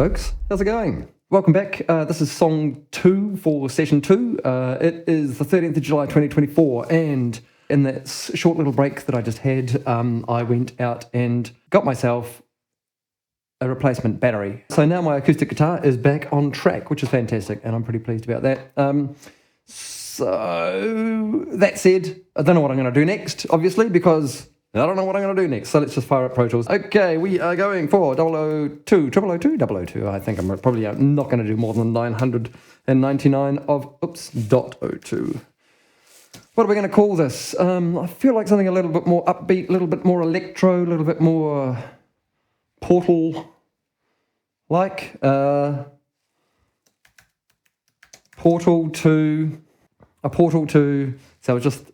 folks, how's it going? Welcome back. This is song 2 for session 2. It is the 13th of July 2024, and in that short little break that I just had, I went out and got myself a replacement battery. So now my acoustic guitar is back on track, which is fantastic, and I'm pretty pleased about that. So that said, I don't know what I'm going to do next, obviously, because I don't know what I'm going to do next, so let's just fire up Pro Tools. Okay, we are going for 002. I think I'm probably not going to do more than 999 of, .02. What are we going to call this? I feel like something a little bit more upbeat, a little bit more electro, a little bit more Portal-like. Portal to, so just...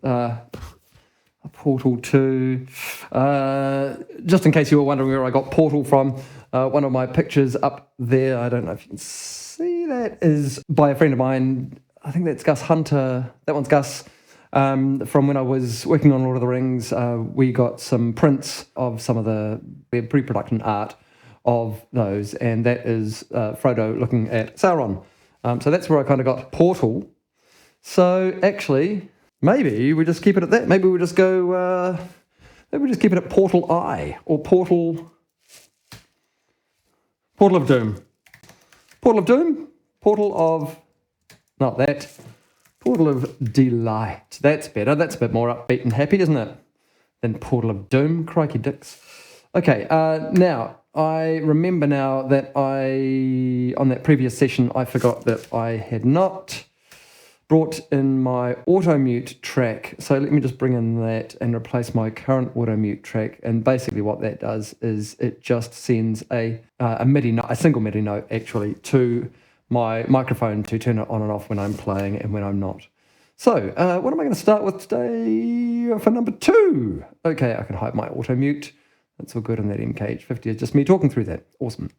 Portal 2. Just in case you were wondering where I got Portal from, one of my pictures up there, I don't know if you can see that, is by a friend of mine. I think that's Gus Hunter. That one's Gus. From when I was working on Lord of the Rings, we got some prints of some of the pre-production art of those, and that is Frodo looking at Sauron. So that's where I kind of got Portal. So actually... maybe we just keep it at that. Maybe we just go, maybe we just keep it at Portal I, or Portal of Doom. Portal of Doom? Portal of, not that, Portal of Delight. That's better. That's a bit more upbeat and happy, isn't it? Than Portal of Doom. Crikey dicks. Okay, now, I remember now that on that previous session, I forgot that I had not brought in my auto mute track. So let me just bring in that and replace my current auto mute track. And basically what that does is it just sends a MIDI note, a single MIDI note actually, to my microphone to turn it on and off when I'm playing and when I'm not. So what am I going to start with today for number 2? Okay, I can hide my auto mute. That's all good, and that MKH50 is just me talking through that. Awesome.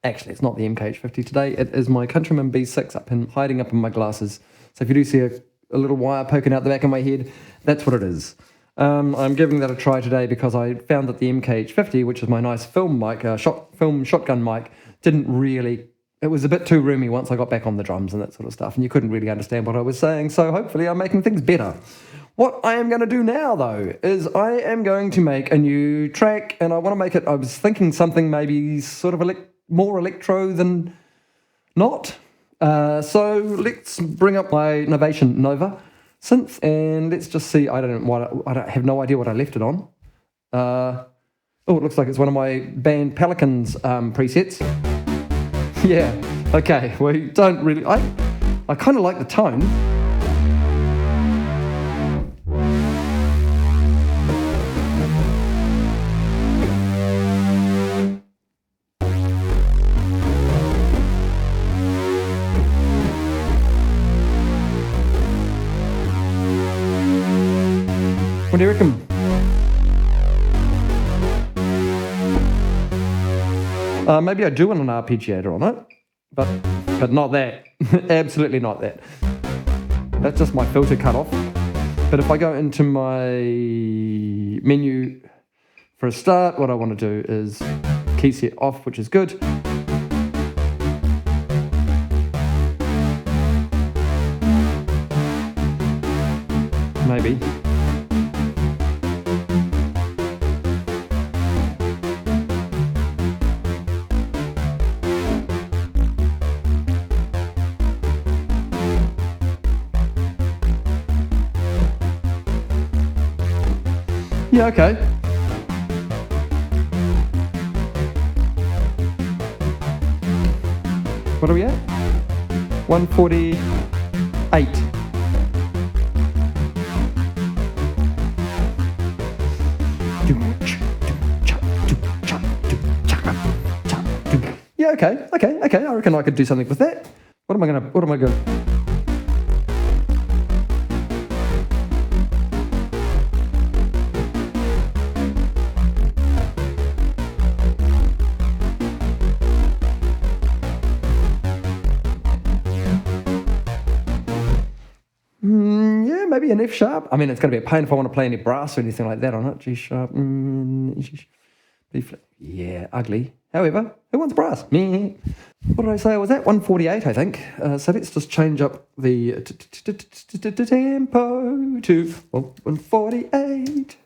Actually, it's not the MKH50 today. It is my Countryman B6 hiding up in my glasses. So if you do see a little wire poking out the back of my head, that's what it is. I'm giving that a try today because I found that the MKH50, which is my nice film mic, film shotgun mic, didn't really... it was a bit too roomy once I got back on the drums and that sort of stuff, and you couldn't really understand what I was saying, so hopefully I'm making things better. What I am going to do now, though, is I am going to make a new track, and I want to make it... I was thinking something maybe sort of more electro than not. So let's bring up my Novation Nova synth, and let's just see. I have no idea what I left it on. Oh, it looks like it's one of my band Pelicans presets. Yeah. Okay. We don't really. I kind of like the tone. What do you reckon? Maybe I do want an arpeggiator on it, but not that. Absolutely not that. That's just my filter cut off. But if I go into my menu for a start, what I want to do is key set off, which is good. Maybe. Yeah, okay. What are we at? 148. Yeah, okay. I reckon I could do something with that. What am I gonna? Yeah, maybe an F sharp. I mean, it's going to be a pain if I want to play any brass or anything like that on it. G sharp, B flat. Yeah, ugly. However, who wants brass? Me. What did I say? I was at 148, I think. So let's just change up the tempo to 148.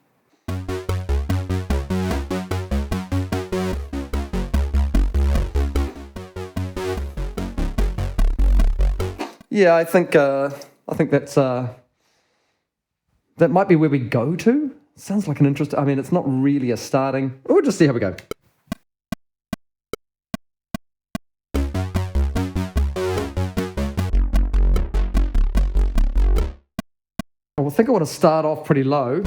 Yeah, I think that's that might be where we go to. Sounds like an interest. I mean, it's not really a starting. We'll just see how we go. I think I want to start off pretty low.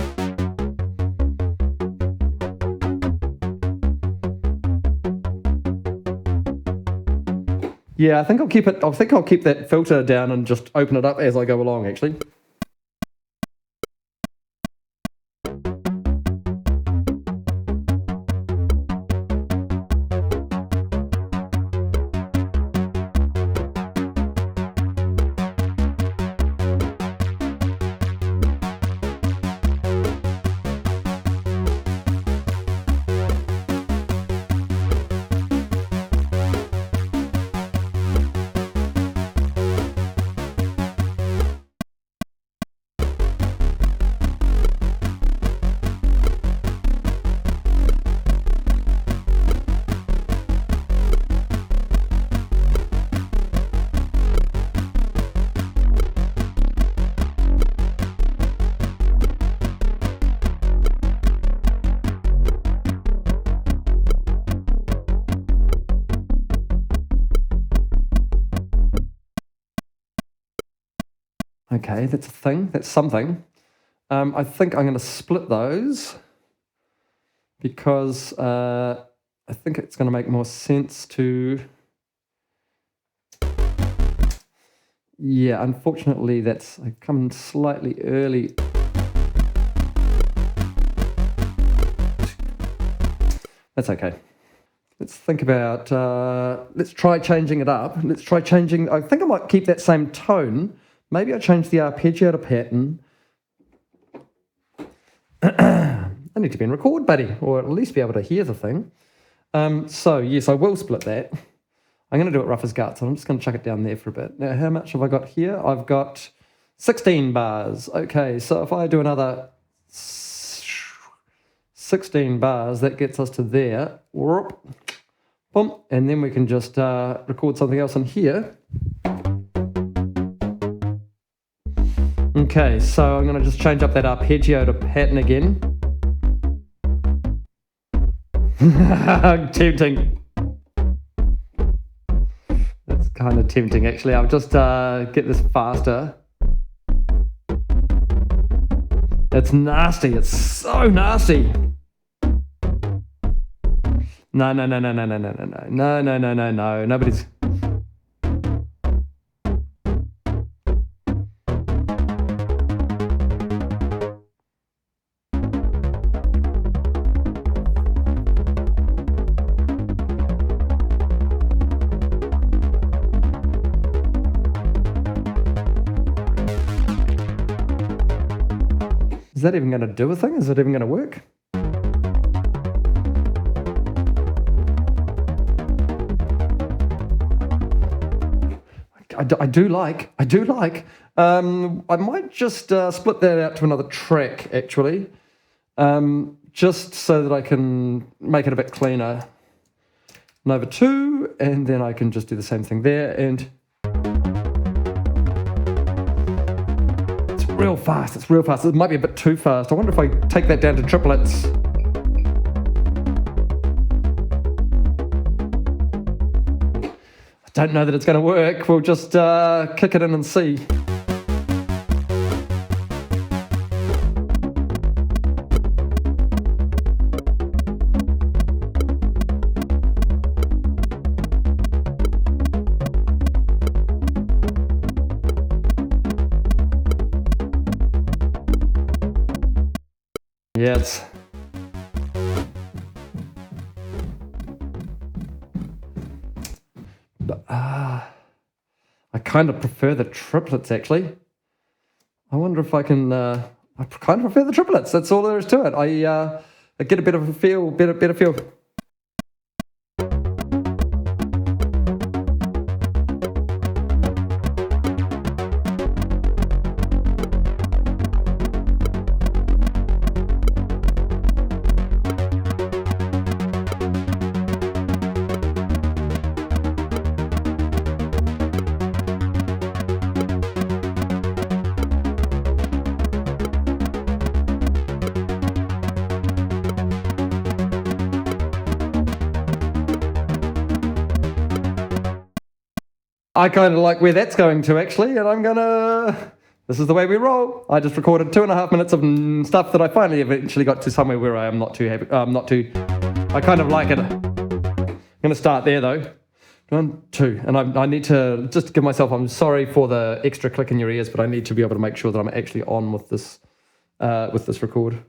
Yeah, I think I'll keep it. I think I'll keep that filter down and just open it up as I go along, actually. Okay, that's a thing. That's something. I think I'm going to split those because I think it's going to make more sense to... Yeah, unfortunately, that's coming slightly early. That's okay. Let's think about... let's try changing it up. Let's try changing... I think I might keep that same tone. Maybe I change the arpeggiator pattern. I need to be in record, buddy, or at least be able to hear the thing. So, yes, I will split that. I'm going to do it rough as guts. I'm just going to chuck it down there for a bit. Now, how much have I got here? I've got 16 bars. Okay, so if I do another 16 bars, that gets us to there. Whoop, boom, and then we can just record something else in here. Okay, so I'm going to just change up that arpeggiator pattern again. Tempting. That's kind of tempting, actually. I'll just get this faster. It's nasty. It's so nasty. No. Nobody's... Is that even going to do a thing? Is it even going to work? I do like. I might just split that out to another track, actually, just so that I can make it a bit cleaner. Nova 2, and then I can just do the same thing there, and it's real fast. It might be a bit too fast. I wonder if I take that down to triplets. I don't know that it's going to work. We'll just kick it in and see. Yes. I kind of prefer the triplets, actually. I wonder if I can... I kind of prefer the triplets. That's all there is to it. I get a bit of a feel, better feel. I kind of like where that's going to, actually, and I'm gonna... This is the way we roll. I just recorded 2.5 minutes of stuff that I finally eventually got to somewhere where I am not too happy. I kind of like it. I'm gonna start there, though. 1, 2, and I need to just give myself... I'm sorry for the extra click in your ears, but I need to be able to make sure that I'm actually on with this record.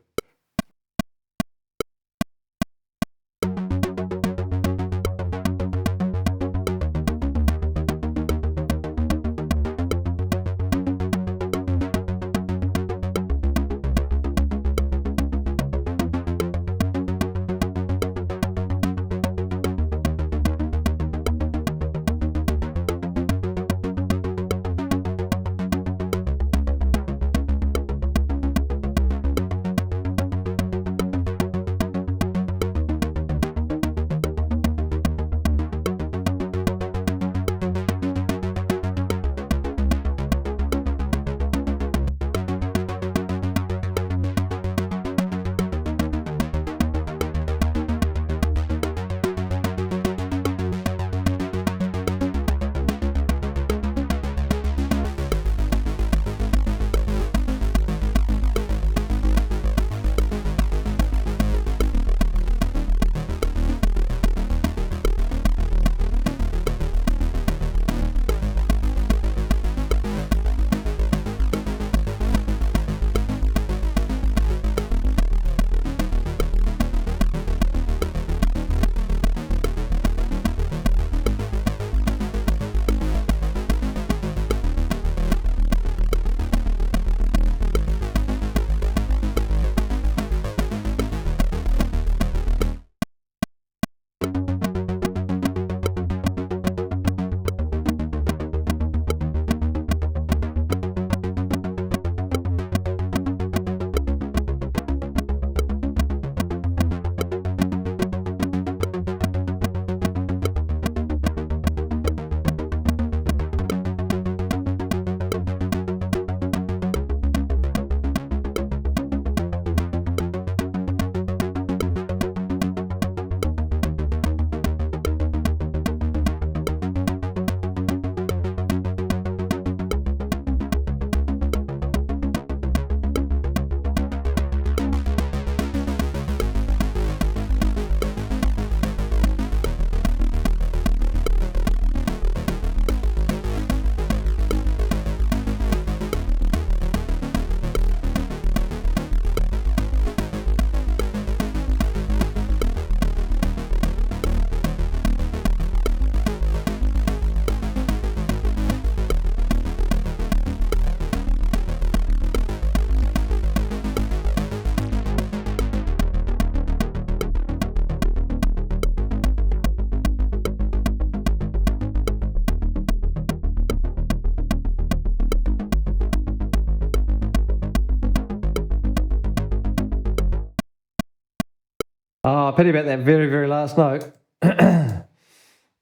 Oh, pity about that very, very last note.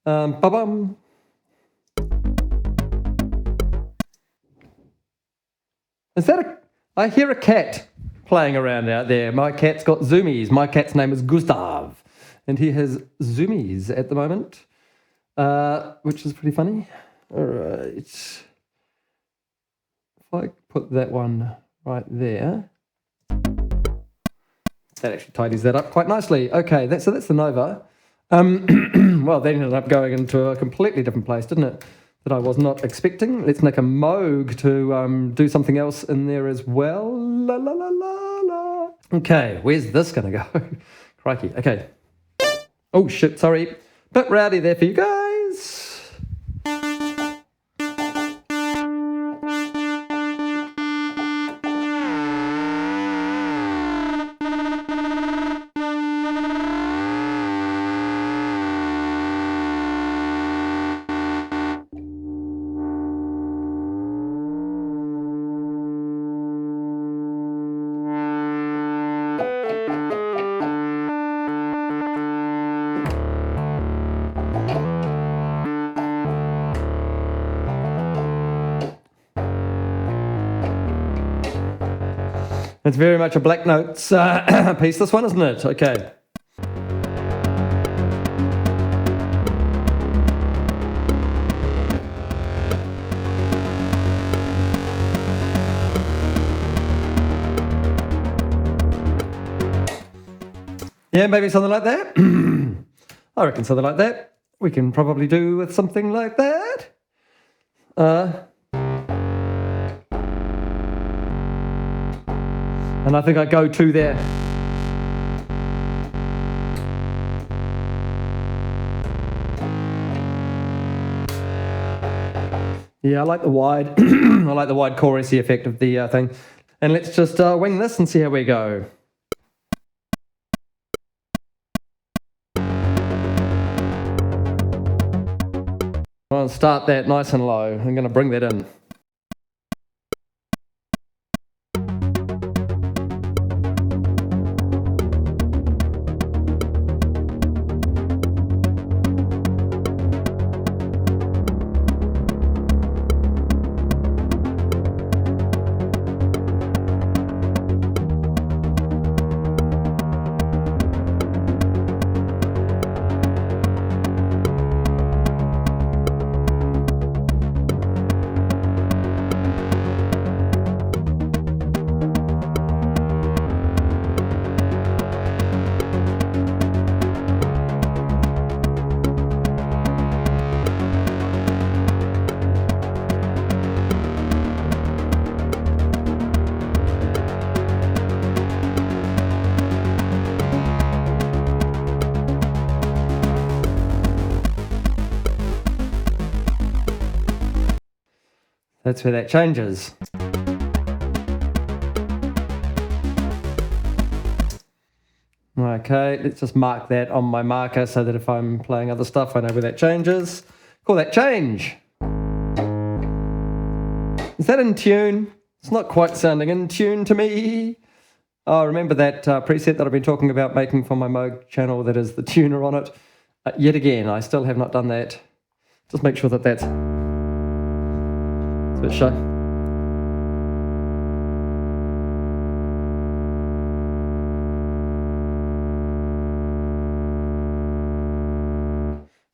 Ba-bum. Is that a... I hear a cat playing around out there. My cat's got zoomies. My cat's name is Gustav, and he has zoomies at the moment, which is pretty funny. All right. If I put that one right there... That actually tidies that up quite nicely. Okay, so that's the Nova. Well, that ended up going into a completely different place, didn't it? That I was not expecting. Let's make a Moog to do something else in there as well. La la la la la. Okay, where's this going to go? Crikey. Okay. Oh shit, sorry. Bit rowdy there for you guys. It's very much a Black Notes piece, this one, isn't it? Okay. Yeah, maybe something like that. I reckon something like that. We can probably do with something like that. And I think I go to there. Yeah, I like the wide. I like the wide chorusy effect of the thing. And let's just wing this and see how we go. I'll start that nice and low. I'm going to bring that in. That's where that changes. Okay, let's just mark that on my marker so that if I'm playing other stuff, I know where that changes. Call that change. Is that in tune? It's not quite sounding in tune to me. Oh, remember that preset that I've been talking about making for my Moog channel that is the tuner on it? Yet again, I still have not done that. Just make sure that that's a bit shy.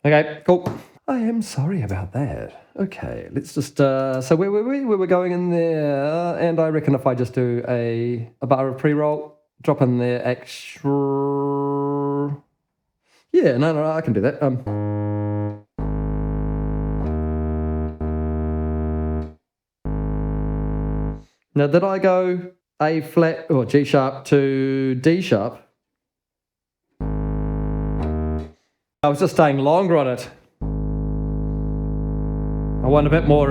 Okay, cool. I am sorry about that. Okay, let's just, so where were we? We were going in there, and I reckon if I just do a bar of pre-roll, drop in there extra... Yeah, no, I can do that. Now, did I go A flat or G sharp to D sharp? I was just staying longer on it. I want a bit more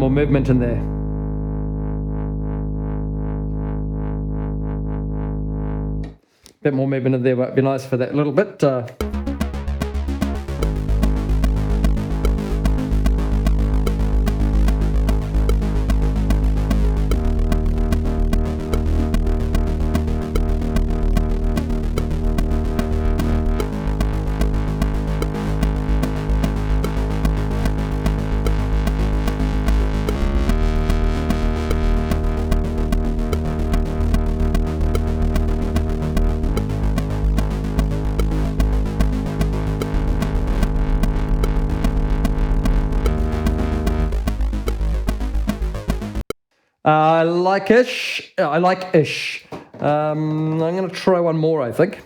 movement in there. Bit more movement in there would be nice for that little bit. I like ish. I'm going to try one more, I think.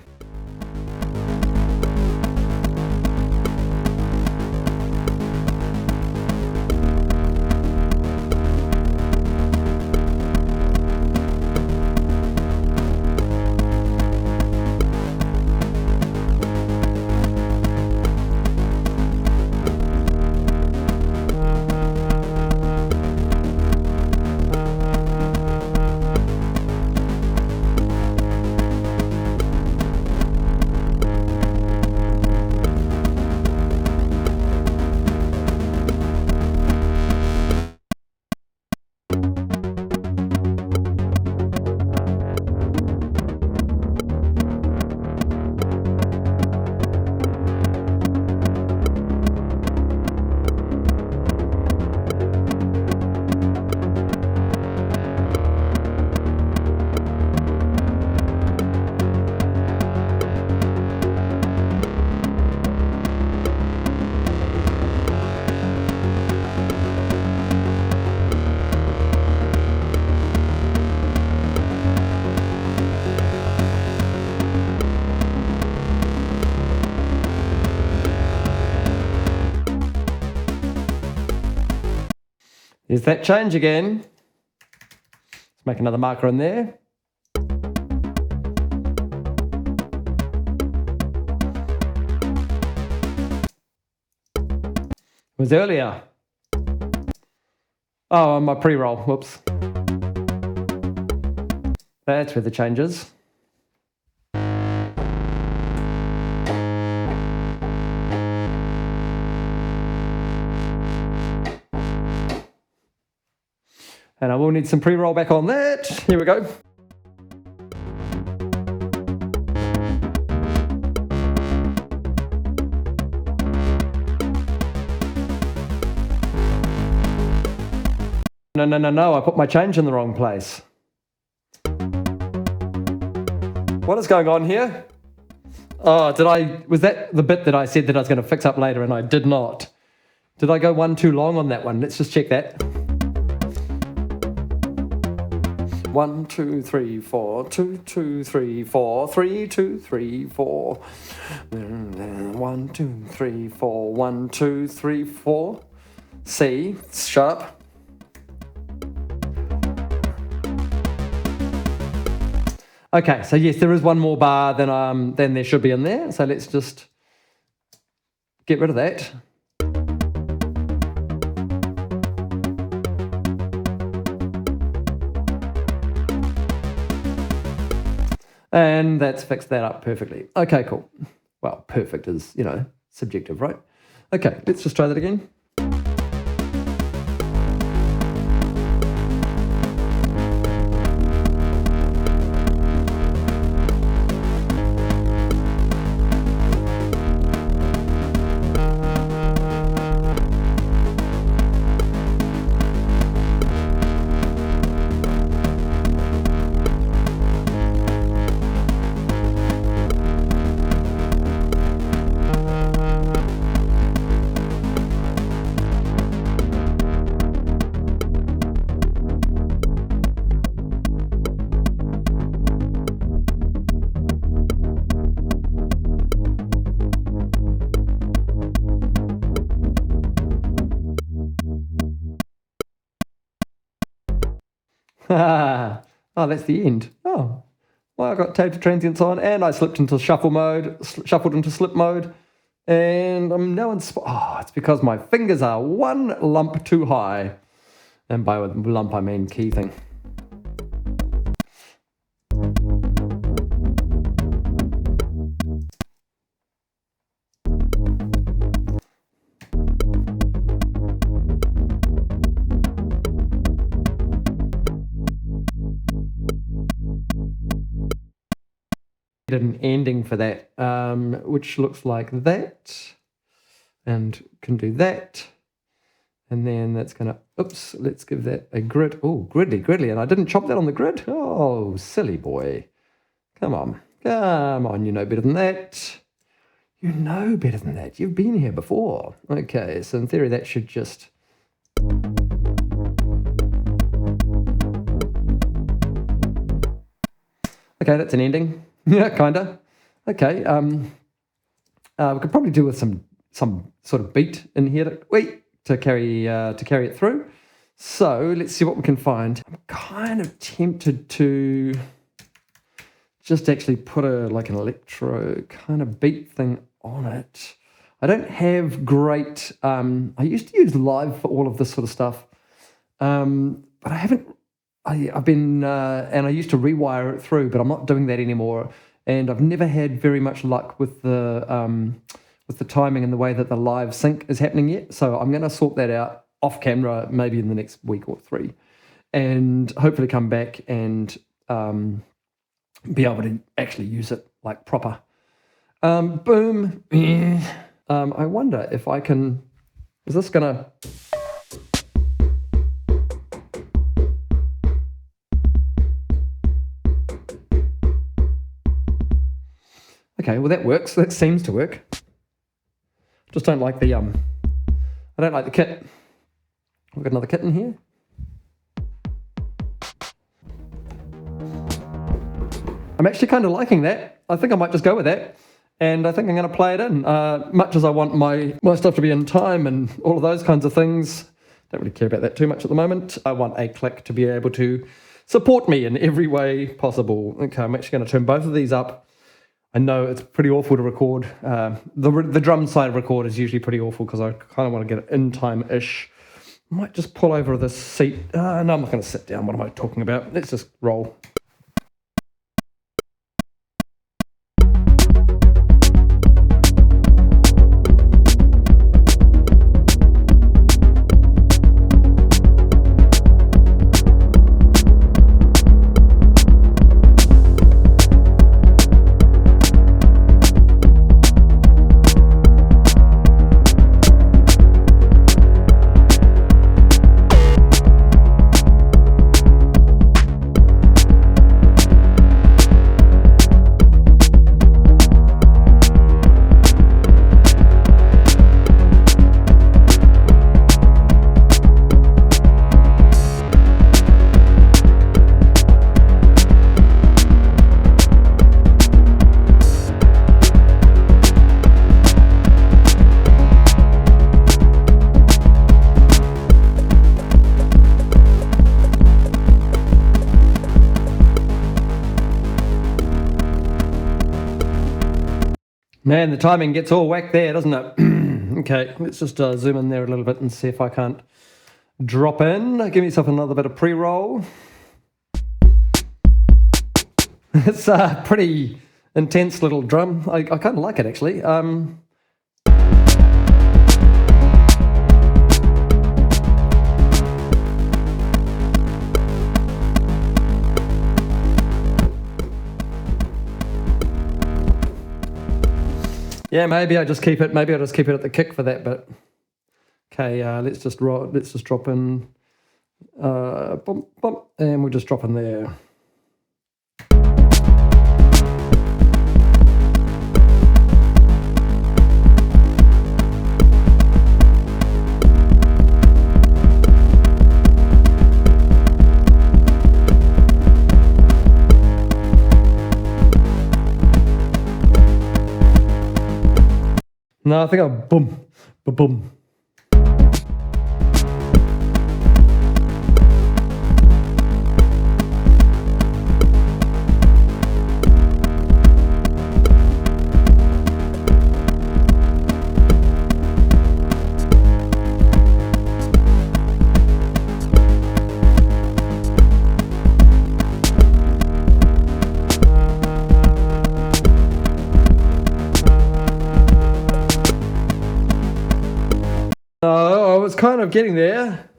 Here's that change again. Let's make another marker in there. It was earlier. Oh, on my pre-roll, whoops. That's where the change is. And I will need some pre-roll back on that. Here we go. No, I put my change in the wrong place. What is going on here? Oh, was that the bit that I said that I was going to fix up later and I did not? Did I go one too long on that one? Let's just check that. 1, 2, 3, 4, 2, 2, 3, 4, 3, 2, 3, 4. 1, 2, 3, 4, 1, 2, 3, 4. C, sharp. Okay, so yes, there is one more bar than there should be in there. So let's just get rid of that. And that's fixed that up perfectly. Okay, cool. Well, perfect is, subjective, right? Okay, let's just try that again. Oh, that's the end. Oh, well, I got tape to transients on and I slipped into shuffle mode, shuffled into slip mode, and I'm now in it's because my fingers are one lump too high. And by lump, I mean key thing. An ending for that, which looks like that, and can do that, and then that's gonna, let's give that a grid. Oh, gridly, and I didn't chop that on the grid. Oh, silly boy. Come on, you know better than that. You know better than that. You've been here before. Okay, so in theory that should just... Okay, that's an ending. Yeah, kinda. Okay. We could probably do with some sort of beat in here to carry it through. So let's see what we can find. I'm kind of tempted to just actually put an electro kind of beat thing on it. I don't have great. I used to use Live for all of this sort of stuff, but I haven't. I've been and I used to rewire it through, but I'm not doing that anymore. And I've never had very much luck with the timing and the way that the live sync is happening yet. So I'm going to sort that out off camera, maybe in the next week or 3, and hopefully come back and be able to actually use it like proper. Boom. I wonder if I can. Is this gonna? Okay, well that works. That seems to work. Just don't like the I don't like the kit. We've got another kit in here. I'm actually kind of liking that. I think I might just go with that. And I think I'm going to play it in. Much as I want my stuff to be in time and all of those kinds of things, Don't really care about that too much at the moment. I want a click to be able to support me in every way possible. Okay, I'm actually going to turn both of these up. I know it's pretty awful to record. The drum side record is usually pretty awful because I kind of want to get it in time-ish. Might just pull over this seat. No, I'm not going to sit down. What am I talking about? Let's just roll. Man, the timing gets all whacked there, doesn't it? Okay, let's just zoom in there a little bit and see if I can't drop in. Give myself another bit of pre-roll. It's a pretty intense little drum. I kind of like it, actually. Yeah, maybe I just keep it. Maybe I'll just keep it at the kick for that bit. Okay, let's just drop in, bump, bump, and we'll just drop in there. No, I think I'll boom, boom, boom. No, I was kind of getting there.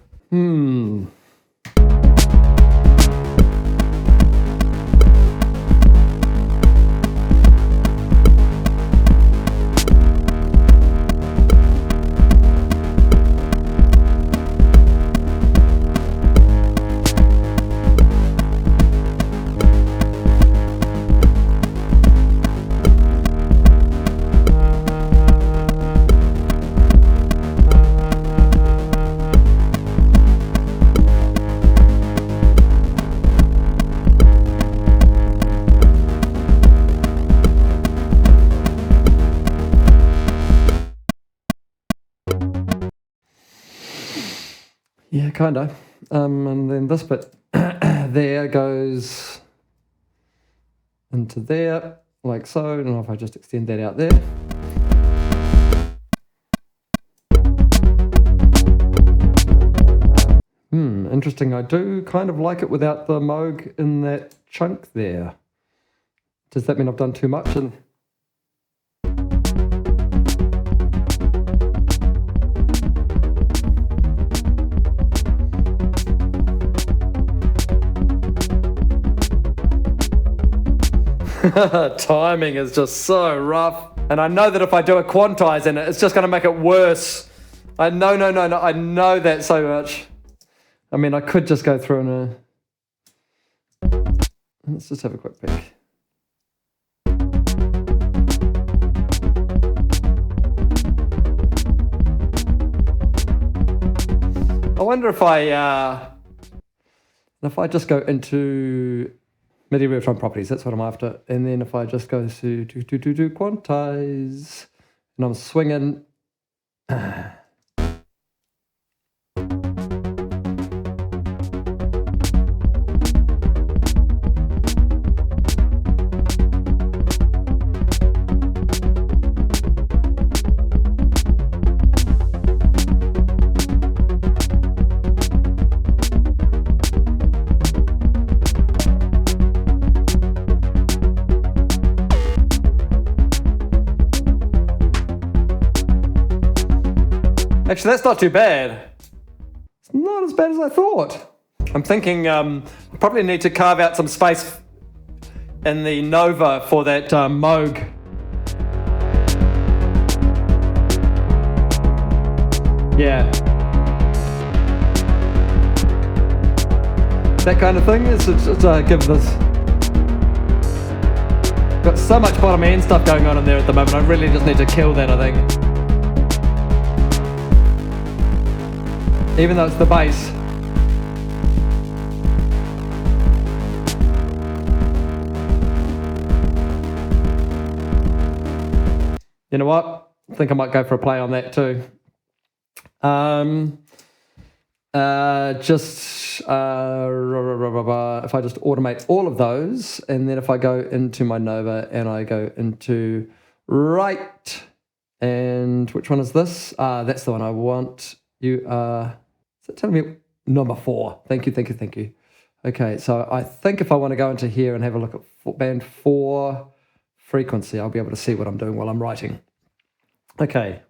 Yeah, kind of. And then this bit there goes into there, like so. I don't know if I just extend that out there. Interesting. I do kind of like it without the Moog in that chunk there. Does that mean I've done too much? And timing is just so rough. And I know that if I do a quantize in it, it's just going to make it worse. No. I know that so much. I mean, I could just go through and let's just have a quick peek. I wonder if I just go into MIDI real-time properties, that's what I'm after. And then if I just go to quantize, and I'm swinging. Actually, that's not too bad. It's not as bad as I thought. I'm thinking probably need to carve out some space in the Nova for that Moog. Yeah. That kind of thing is give this. Got so much bottom end stuff going on in there at the moment. I really just need to kill that, I think. Even though it's the bass. You know what? I think I might go for a play on that too. If I just automate all of those, and then if I go into my Nova and I go into right, and which one is this? That's the one I want. You are, is it telling me number 4? Thank you. Okay, so I think if I want to go into here and have a look at band 4 frequency, I'll be able to see what I'm doing while I'm writing. Okay.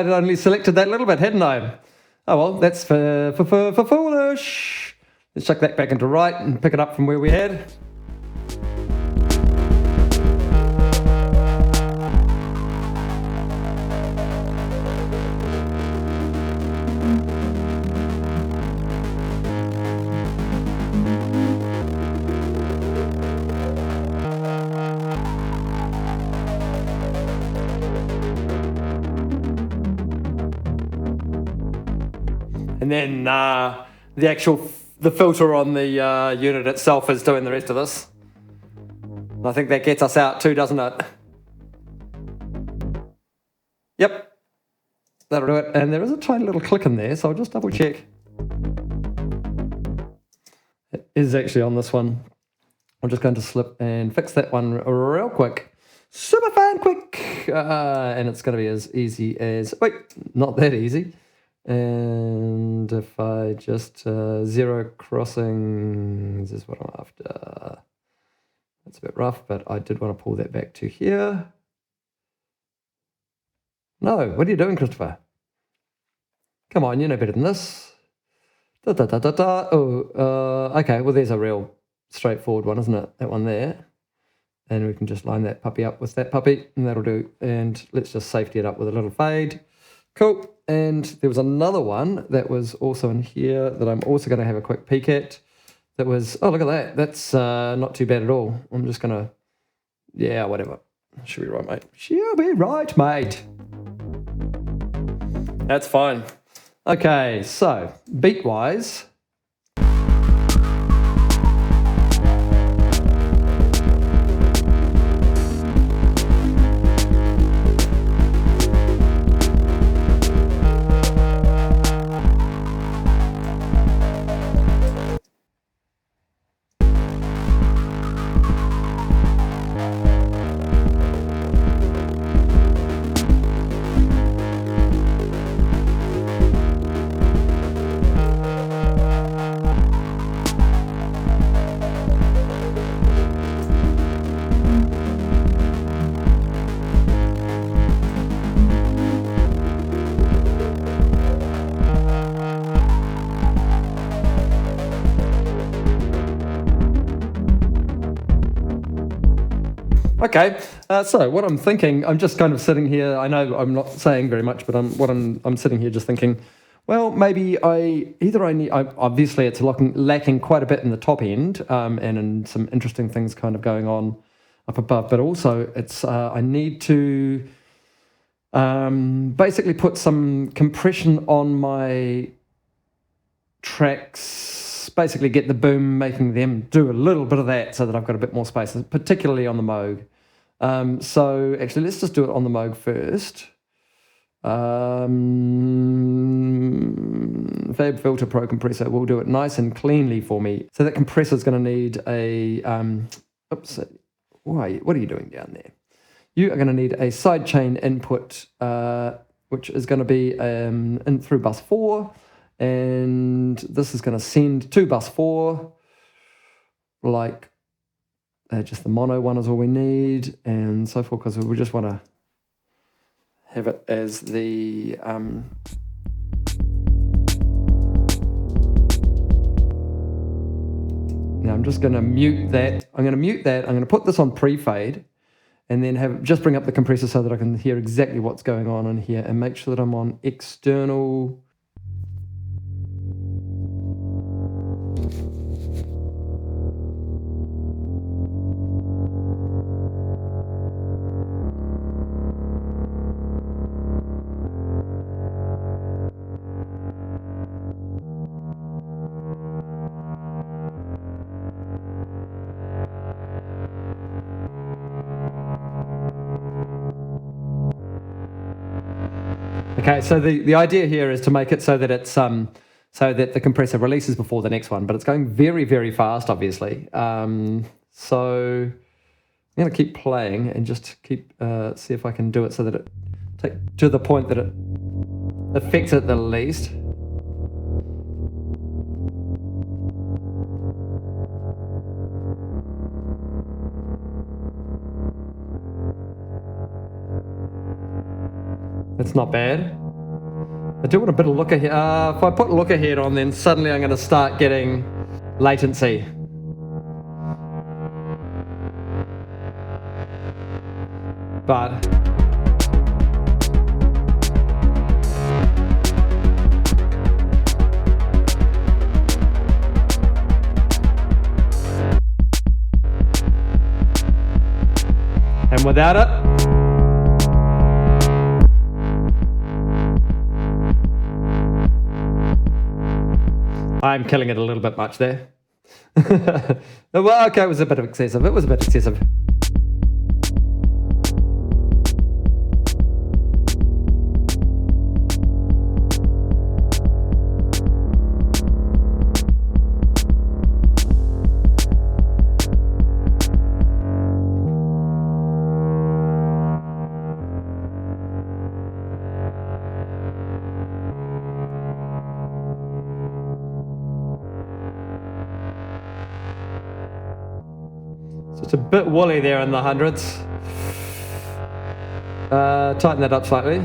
I'd only selected that little bit, hadn't I? Oh well, that's for foolish. Let's chuck that back into right and pick it up from where we had. And then the filter on the unit itself is doing the rest of this. And I think that gets us out too, doesn't it? Yep, that'll do it. And there is a tiny little click in there, so I'll just double check. It is actually on this one. I'm just going to slip and fix that one real quick. Super fan quick. And it's going to be as easy as, wait, not that easy. And if I just zero crossings is what I'm after. That's a bit rough, but I did want to pull that back to here. No, what are you doing, Christopher? Come on, you know better than this. Da, da, da, da, da. Oh, okay, well, there's a real straightforward one, isn't it? That one there. And we can just line that puppy up with that puppy, and that'll do. And let's just safety it up with a little fade. Cool. And there was another one that was also in here that I'm also going to have a quick peek at. That was, oh, look at that. That's not too bad at all. I'm just going to, yeah, whatever. She'll be right, mate. She'll be right, mate. That's fine. Okay, so beat-wise, okay, so what I'm thinking, I'm just kind of sitting here. I know I'm not saying very much, but I'm sitting here just thinking, well, maybe obviously it's lacking quite a bit in the top end, and in some interesting things kind of going on up above. But also, it's I need to basically put some compression on my tracks. Basically get the boom, making them do a little bit of that so that I've got a bit more space, particularly on the Moog. So actually, let's just do it on the Moog first. Fab Filter Pro Compressor will do it nice and cleanly for me. So that compressor is going to need a, oops, what are you doing down there? You are going to need a sidechain input, which is going to be in through bus 4. And this is going to send to bus 4, like just the mono one is all we need, and so forth, because we just want to have it as the now I'm just going to mute that. I'm going to put this on pre-fade, and then just bring up the compressor so that I can hear exactly what's going on in here, and make sure that I'm on external. Okay, so the idea here is to make it so that it's so that the compressor releases before the next one, but it's going very, very fast, obviously. So I'm going to keep playing and just keep see if I can do it so that it to the point that it affects it the least. It's not bad. I do want a bit of look ahead. If I put look ahead on, then suddenly I'm going to start getting latency. But and without it, I'm killing it a little bit much there. Well, okay, it was a bit excessive. It was a bit excessive. It's a bit woolly there in the hundreds. Tighten that up slightly.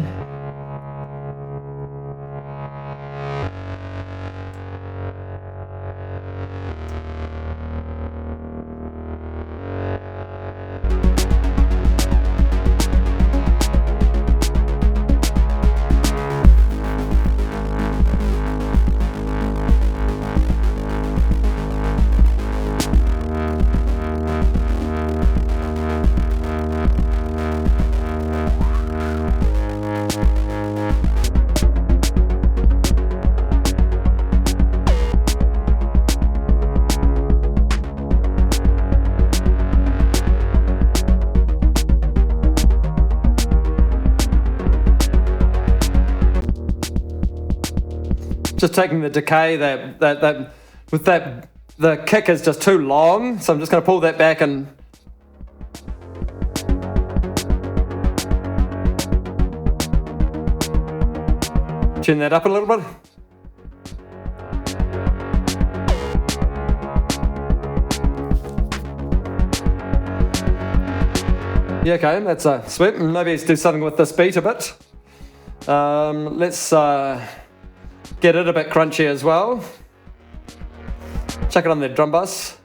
just taking the decay that with that, the kick is just too long, so I'm just going to pull that back and tune that up a little bit. Yeah, okay, that's sweet. Maybe let's do something with this beat a bit. Let's get it a bit crunchy as well. Chuck it on the drum bus.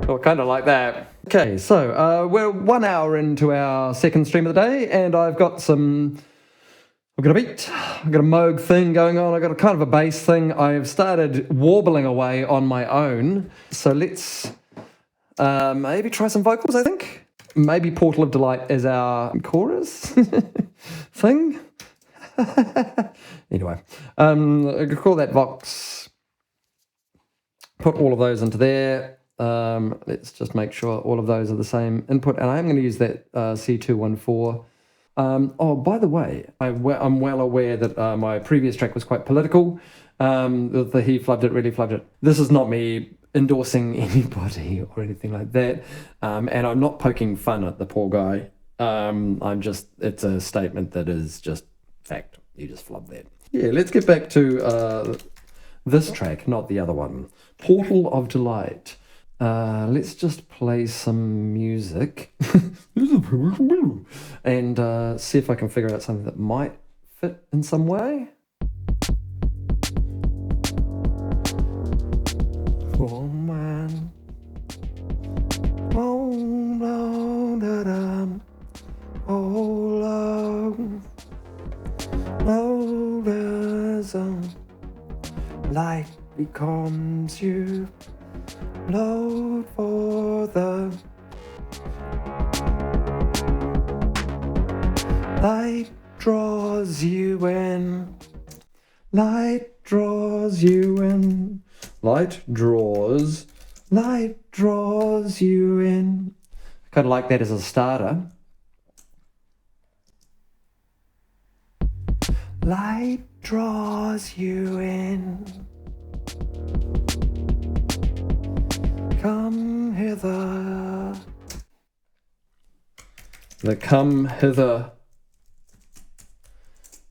Oh, kind of like that. Okay, so we're 1 hour into our second stream of the day, and I've got I've got a beat, I've got a Moog thing going on, I've got a kind of a bass thing. I've started warbling away on my own, so let's maybe try some vocals, I think. Maybe Portal of Delight as our chorus thing. Anyway, I could call that Vox. Put all of those into there. Let's just make sure all of those are the same input, and I'm going to use that C214. Oh, by the way, I'm well aware that my previous track was quite political. The he flubbed it, really flubbed it. This is not me endorsing anybody or anything like that, and I'm not poking fun at the poor guy. It's a statement that is just fact. You just flubbed that. Yeah, let's get back to this track, not the other one. Portal of Delight. Let's just play some music and see if I can figure out something that might fit in some way. Oh man. Oh no, da-dum. Oh no. Oh, there's light becomes you. Load for the light draws you in. Light draws you in. Light draws you in. I kind of like that as a starter. Light draws you in. Come hither. The come hither.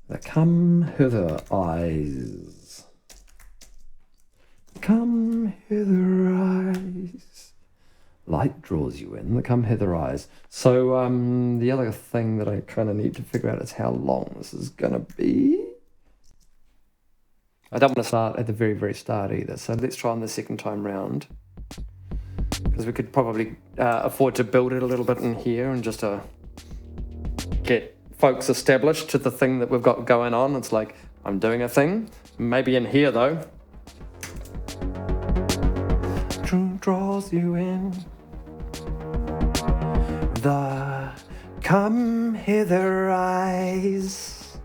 The come hither eyes. Come hither eyes. Light draws you in. The come hither eyes. So the other thing that I kind of need to figure out is how long this is going to be. I don't want to start at the very, very start either. So let's try on the second time round. Because we could probably afford to build it a little bit in here and just get folks established to the thing that we've got going on. It's like, I'm doing a thing. Maybe in here, though. True draws you in. The come hither eyes.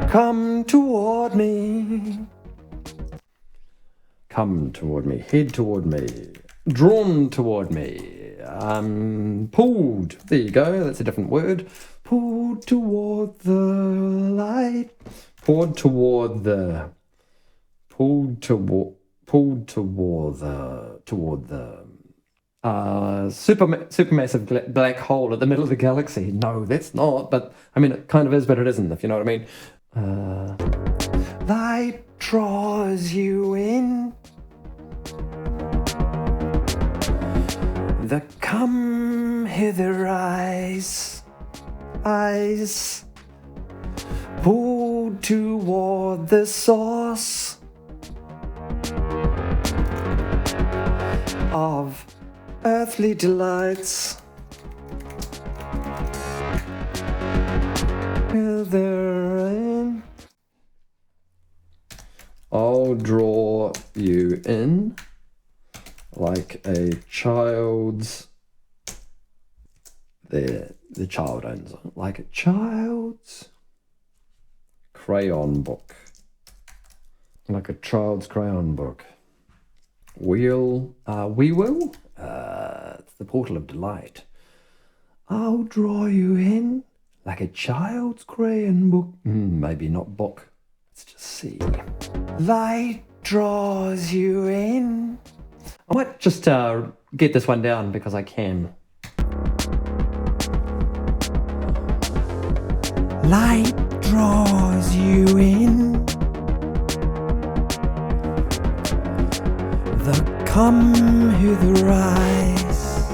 Come toward me. Come toward me, head toward me, drawn toward me, pulled, there you go, that's a different word, pulled toward the light, pulled toward the supermassive black hole at the middle of the galaxy. No, that's not, but I mean, it kind of is, but it isn't, if you know what I mean. Light draws you in. The come hither eyes pulled toward the source of earthly delights. Hither in. I'll draw you in like a child's. There the child owns it. Like a child's crayon book. Like a child's crayon book. We will. It's the portal of delight. I'll draw you in like a child's crayon book. Maybe not book. Let's just see. Light draws you in. I might just get this one down because I can. Light draws you in. The come hither rise.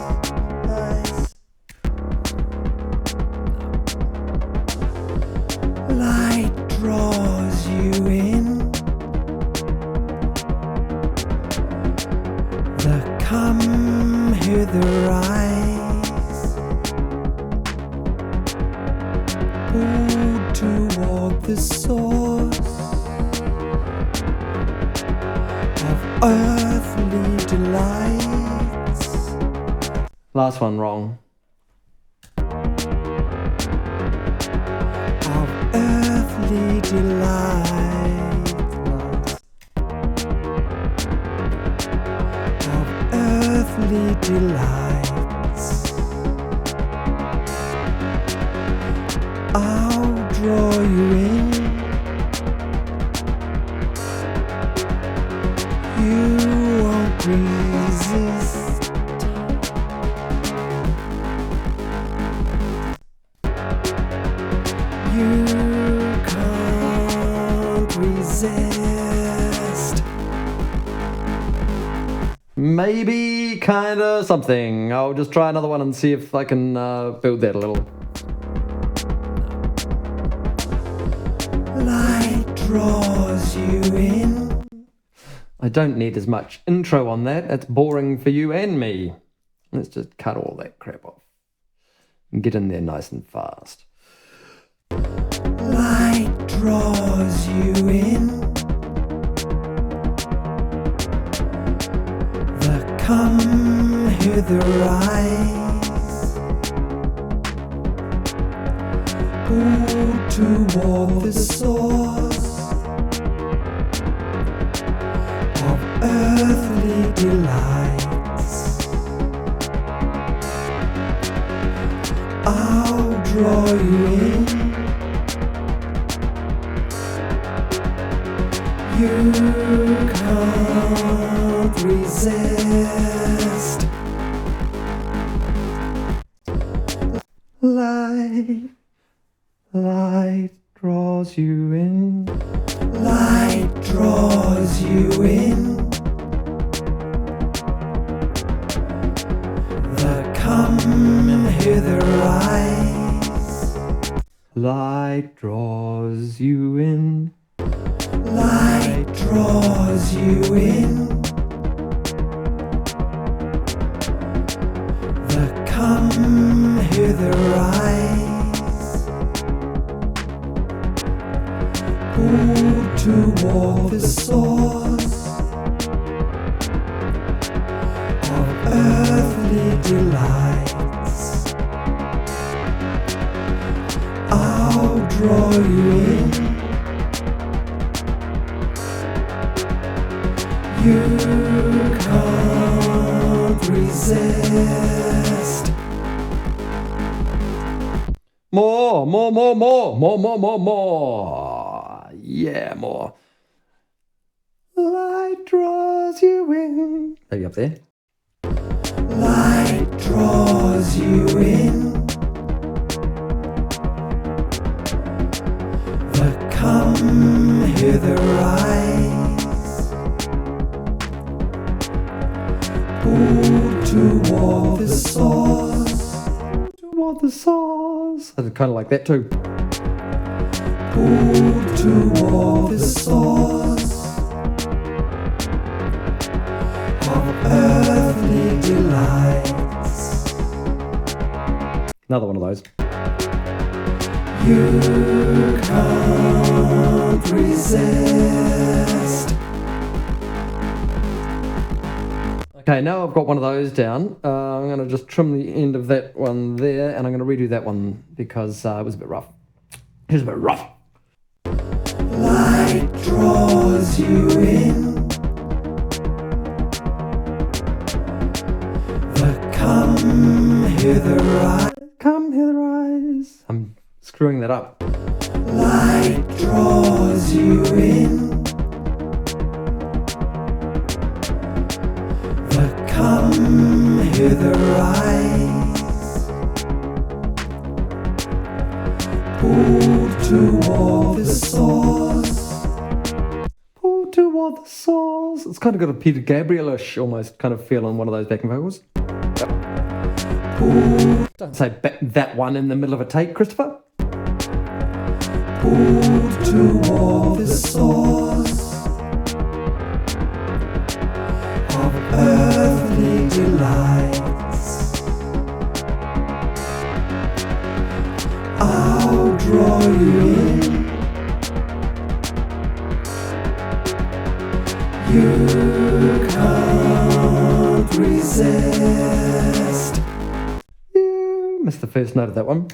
Light draws you in. The come hither rise. Pull toward the source of earthly delights. Last one wrong. Of earthly delights. Of earthly delights. I'll draw you in. You won't resist. You can't resist. Maybe kinda something. I'll just try another one and see if I can build that a little. Light draws you in. I don't need as much intro on that. It's boring for you and me. Let's just cut all that crap off and get in there nice and fast. Light draws you in. The come hither rise. Pull toward the source of earthly delights. I'll draw you in. You can't resist. Light draws you in. Light draws you in. The come hither rise. Light draws you in. Light draws you in. The come hither rise. Pull toward the source of earthly delights. I'll draw you in. You can't resist. More. Yeah, more. Light draws you in. Maybe up there. Light draws you in. The come hither rise. Pull toward the source. Toward the source. I kind of like that too. Pull toward the source of earthly delights. Another one of those. You can't resist. Okay, now I've got one of those down. I'm going to just trim the end of that one there, and I'm going to redo that one because it was a bit rough. It was a bit rough. Light draws you in. The come hither eyes. Come hither eyes. I'm screwing that up. Light draws you in. The come hither eyes. Pull toward the source. Pull toward the source. It's kind of got a Peter Gabriel-ish almost kind of feel on one of those backing vocals. Pull. Don't say that one in the middle of a take, Christopher. Pull toward the source of earthly delights. I'll draw you in. You can't resist. You missed the first note of that one.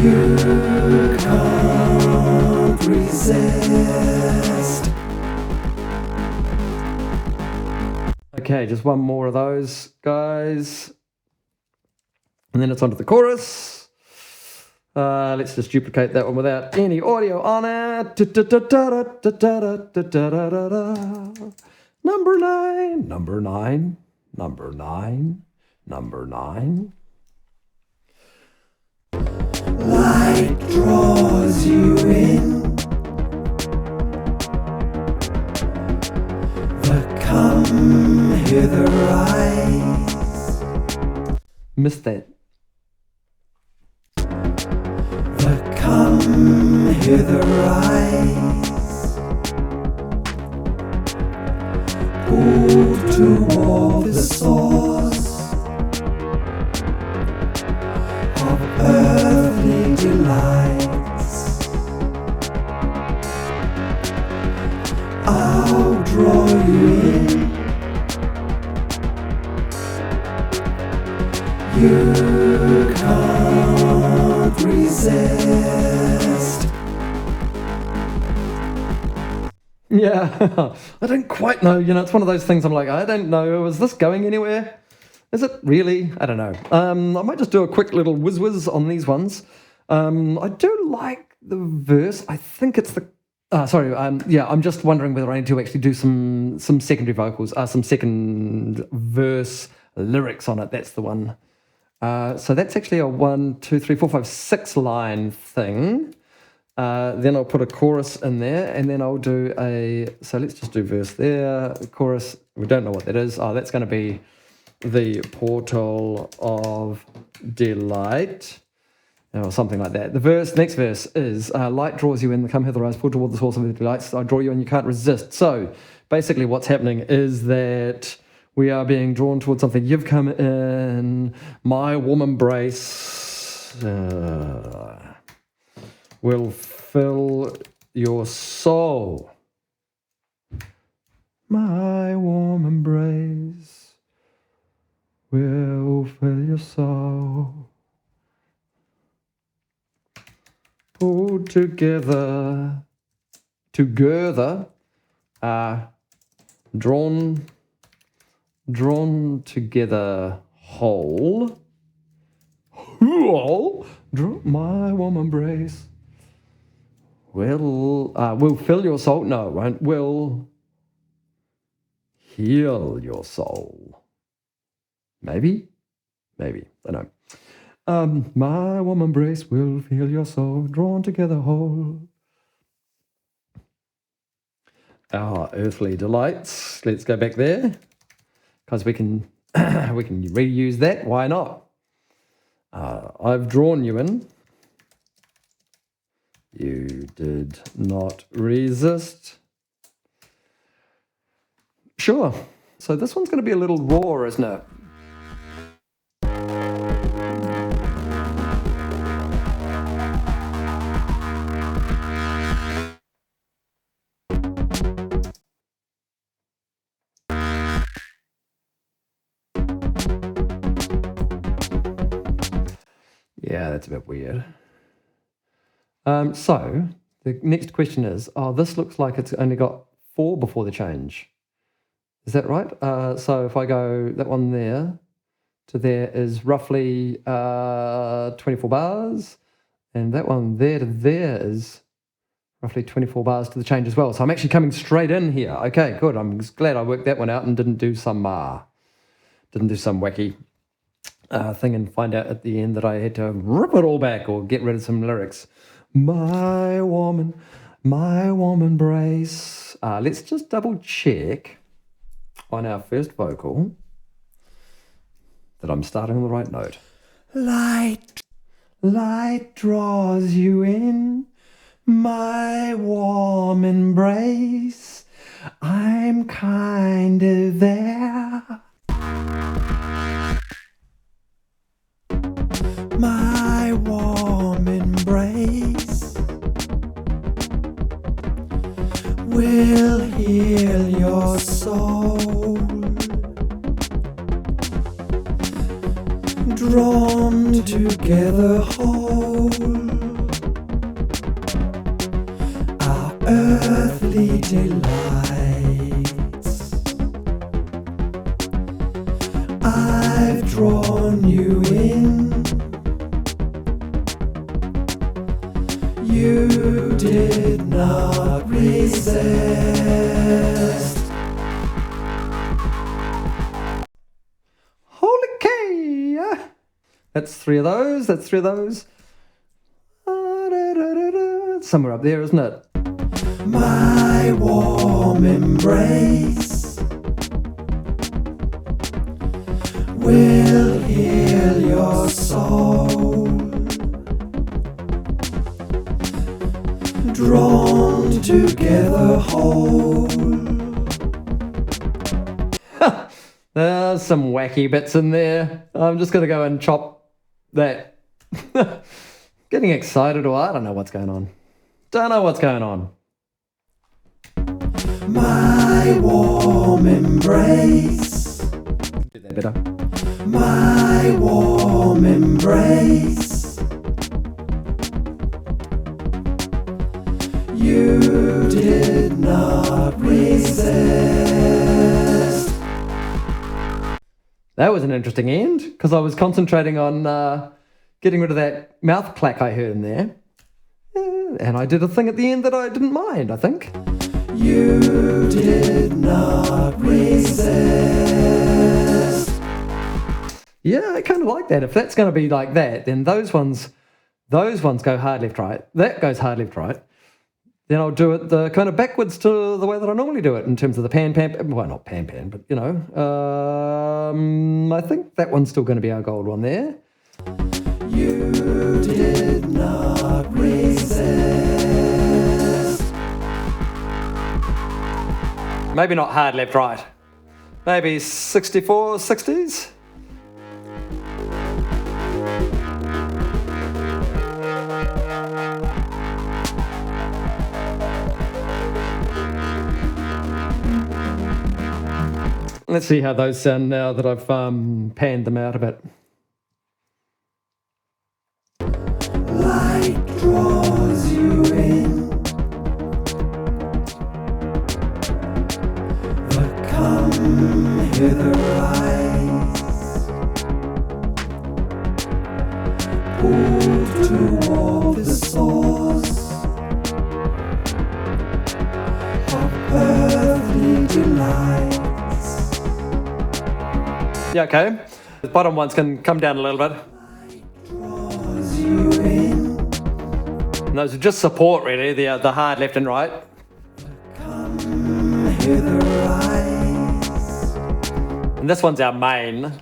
You can't resist. Okay, just one more of those, guys. And then it's onto the chorus. Let's just duplicate that one without any audio on it. Number 9, number 9, number 9, number 9. Light draws you in. The come hither eyes. Missed that. The come hither eyes. Pull toward the source of earthly delights. I'll draw you in. You can't resist. Yeah, I don't quite know. You know, it's one of those things I'm like, I don't know. Is this going anywhere? Is it really? I don't know. I might just do a quick little whiz on these ones. I do like the verse. I think it's the... yeah, I'm just wondering whether I need to actually do some secondary vocals, some second verse lyrics on it. That's the one. So that's actually a 1, 2, 3, 4, 5, 6 line thing. Then I'll put a chorus in there, and then I'll do a... So let's just do verse there, chorus. We don't know what that is. Oh, that's going to be the portal of delight, or something like that. The next verse is, light draws you in, the come hither eyes, pull toward the source of the delights. I draw you and you can't resist. So basically what's happening is that we are being drawn towards something. You've come in, my warm embrace will fill your soul. My warm embrace will fill your soul. Pull together, drawn together whole. My warm embrace will fill your soul. No, it won't. Will heal your soul. Maybe. I don't know. My warm embrace will feel your soul, drawn together whole. Our earthly delights. Let's go back there, because we can reuse that. Why not? I've drawn you in. You did not resist. Sure. So this one's going to be a little raw, isn't it? Yeah, that's a bit weird. So the next question is, this looks like it's only got 4 before the change. Is that right? So if I go that one there to there is roughly 24 bars, and that one there to there is roughly 24 bars to the change as well. So I'm actually coming straight in here. Okay, good. I'm glad I worked that one out and didn't do some wacky thing and find out at the end that I had to rip it all back or get rid of some lyrics. My warm embrace. Let's just double check on our first vocal that I'm starting on the right note. Light draws you in, my warm embrace. I'm kind of there. My warm embrace will heal your soul. Drawn together whole, our earthly delights. I've drawn you in. You did not resist. Holy K! That's 3 of those. Somewhere up there, isn't it? My warm embrace will heal your soul. Drawn together whole. There's some wacky bits in there. I'm just going to go and chop that. Getting excited, or I don't know what's going on. My warm embrace. Do that better. My warm embrace. You did not resist. That was an interesting end, because I was concentrating on getting rid of that mouth clack I heard in there. And I did a thing at the end that I didn't mind, I think. You did not resist. Yeah, I kind of like that. If that's going to be like that, then those ones go hard left, right. That goes hard left, right. Then I'll do it the kind of backwards to the way that I normally do it in terms of the pan. Well, not pan, but you know. I think that one's still going to be our gold one there. You did not resist. Maybe not hard left, right. Maybe 64, 60s. Let's see how those sound now that I've panned them out a bit. Light draws you in, but come hither eyes, pulled toward the source of earthly delights. Yeah, okay. The bottom ones can come down a little bit. Draws you in, And those are just support, really, the hard left and right. come hither eyes, And this one's our main.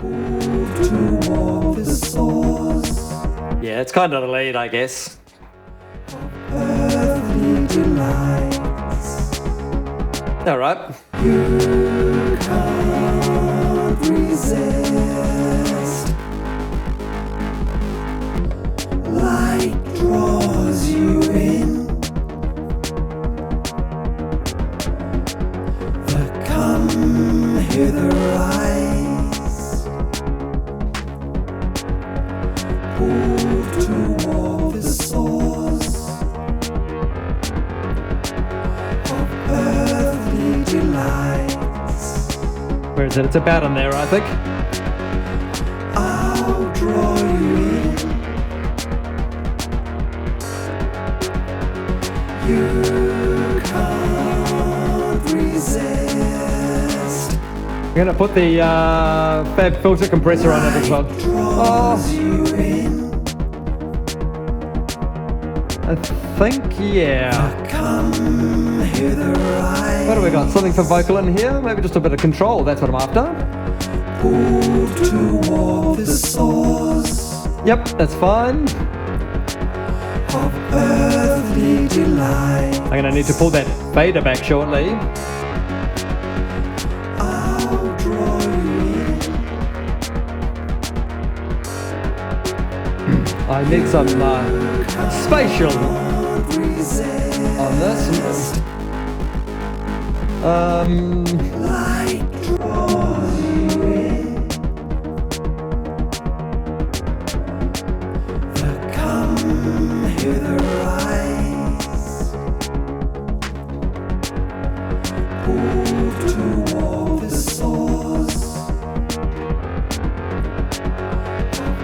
pulled toward the source. Yeah, it's kind of the lead, I guess. Earthly delights. All right. You can't resist. Light draws you in, the come hither eyes, pulled toward the source of earthly delights. Where is it? It's about in there, I think. I'll draw you in. You can't resist. I'm going to put the Fab filter compressor on it as well. Draws you in. I think, yeah. Come hither, What do we got? Something for vocal in here? Maybe just a bit of control. That's what I'm after. pulled toward the source Yep, that's fine. of earthly delight. I'm going to need to pull that fader back shortly. I'll draw you in. I need some spatial Can't resist. on this. Light draws you in. The come hither eyes pulled toward the source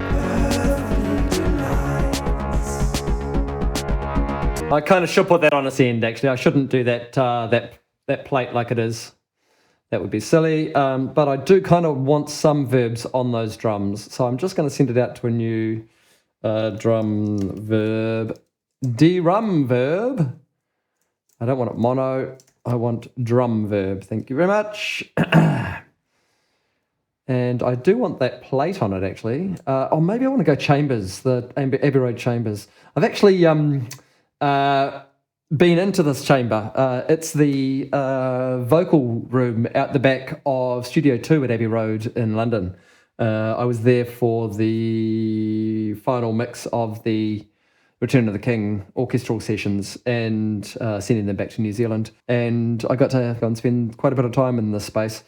of earthly delights. I kind of should put that on its end, actually. I shouldn't do that that plate like it is. That would be silly. But I do kind of want some verbs on those drums. So I'm just going to send it out to a new drum verb. Drum verb. I don't want it mono. I want drum verb. Thank you very much. And I do want that plate on it, actually. Or maybe I want to go chambers, the Abbey Road chambers. I've actually been into this chamber. It's the vocal room out the back of Studio 2 at Abbey Road in London. I was there for the final mix of the Return of the King orchestral sessions and sending them back to New Zealand. And I got to go and spend quite a bit of time in this space.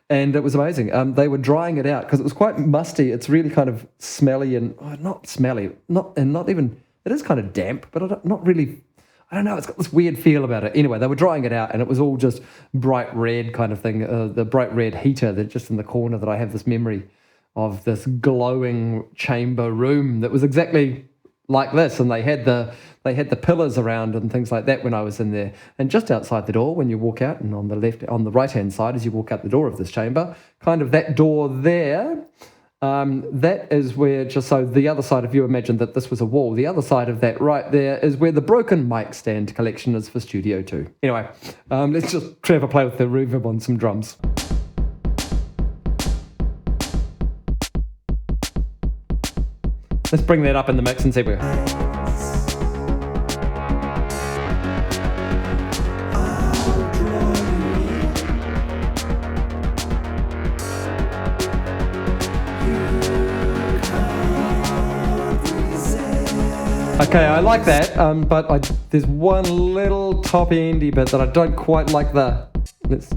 And it was amazing. They were drying it out because it was quite musty. It's really kind of smelly and not smelly, not even. It is kind of damp, but not really. I don't know. It's got this weird feel about it. Anyway, they were drying it out, and it was all just bright red kind of thing. The bright red heater that just in the corner that I have this memory of this glowing chamber room that was exactly like this, and they had the pillars around and things like that when I was in there. And just outside the door, when you walk out, and on the right hand side as you walk out the door of this chamber, kind of that door there. That is where, just so the other side, if you imagine that this was a wall, the other side of that right there is where the broken mic stand collection is for Studio 2. Anyway, let's just have a play with the reverb on some drums. Let's bring that up in the mix and see where. Okay, I like that, but there's one little top endy bit that I don't quite like there. Let's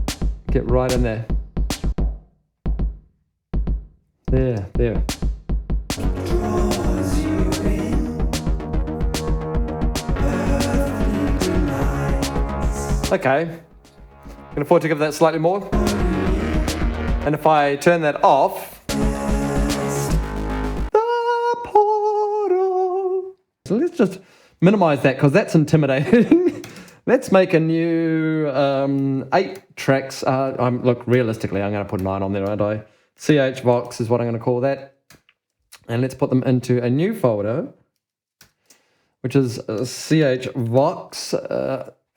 get right in there. There. Okay, I can afford to give that slightly more. And if I turn that off, so let's just minimize that because that's intimidating. Let's make a new 8 tracks. Look, realistically, I'm going to put 9 on there, aren't I? CH Vox is what I'm going to call that. And let's put them into a new folder, which is CH Vox.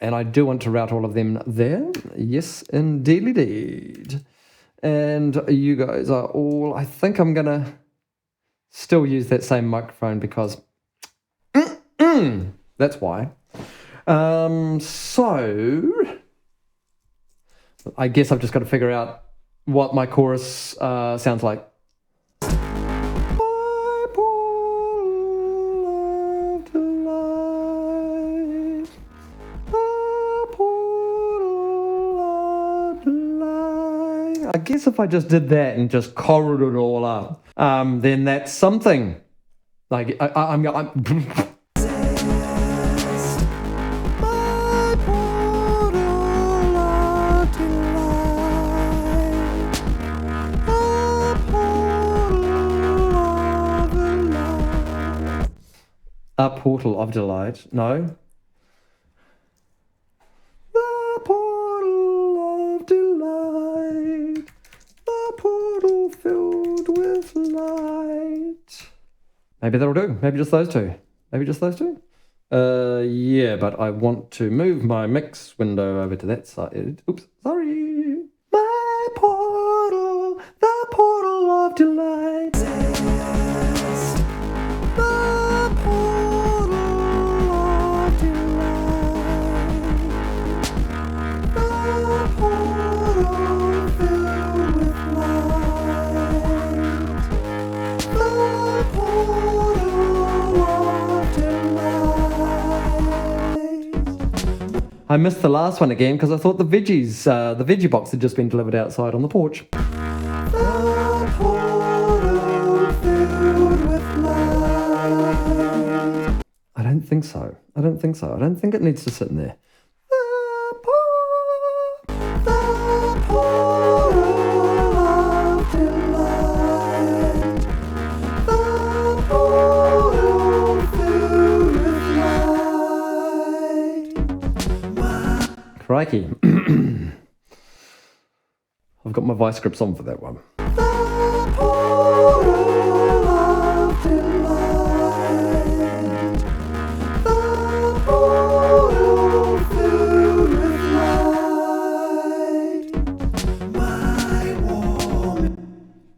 And I do want to route all of them there. Yes, indeed. And you guys are all... I think I'm going to still use that same microphone because... that's why. So I guess I've just got to figure out what my chorus sounds like. I guess if I just did that and just chorused it all up, then that's something. Like I'm My portal of delight. A portal of delight. a portal of delight. No. The portal of delight. The portal filled with light. Maybe that'll do. Maybe just those two. Maybe just those two. Yeah, but I want to move my mix window over to that side. Oops, sorry. My portal, the portal of delight. The portal of delight. The portal filled with light. The portal of delight. I missed the last one again because I thought the veggie box had just been delivered outside on the porch. The portal filled with light. I don't think so. I don't think so. I don't think it needs to sit in there. The portal of delight. The portal filled with light. Crikey. I've got my vice grips on for that one. The portal of delight. The portal filled with light. My warm.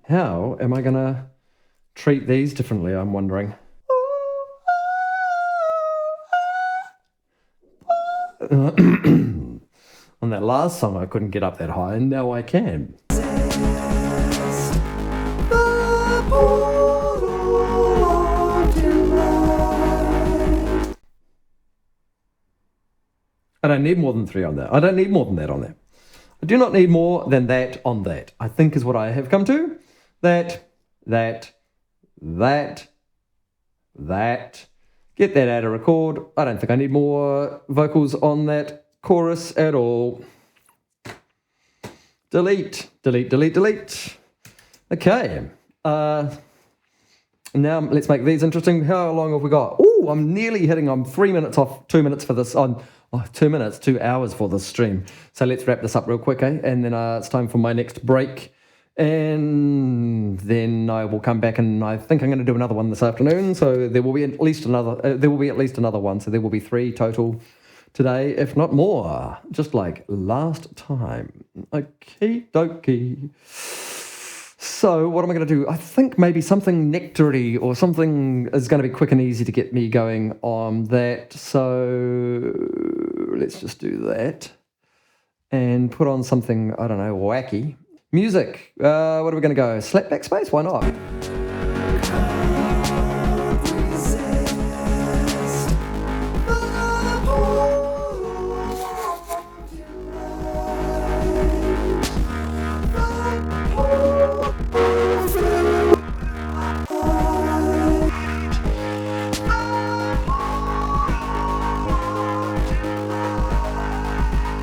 How am I going to treat these differently, I'm wondering? On that last song, I couldn't get up that high, and now I can. The portal of delight. I don't need more than 3 on that. I don't need more than that on there. I do not need more than that on that, I think is what I have come to. That. Get that out of record. I don't think I need more vocals on that chorus at all. Delete. Okay. Now let's make these interesting. How long have we got? Oh, I'm nearly hitting. I'm 3 minutes off 2 minutes for this. 2 minutes, 2 hours for this stream. So let's wrap this up real quick, eh? And then it's time for my next break. And then I will come back, and I think I'm going to do another one this afternoon. So there will be at least another. One. So there will be 3 total today, if not more, just like last time. Okie dokie. So what am I going to do? I think maybe something nectary or something is going to be quick and easy to get me going on that. So let's just do that and put on something, I don't know, wacky. Music. What are we going to go? Slap backspace? Why not?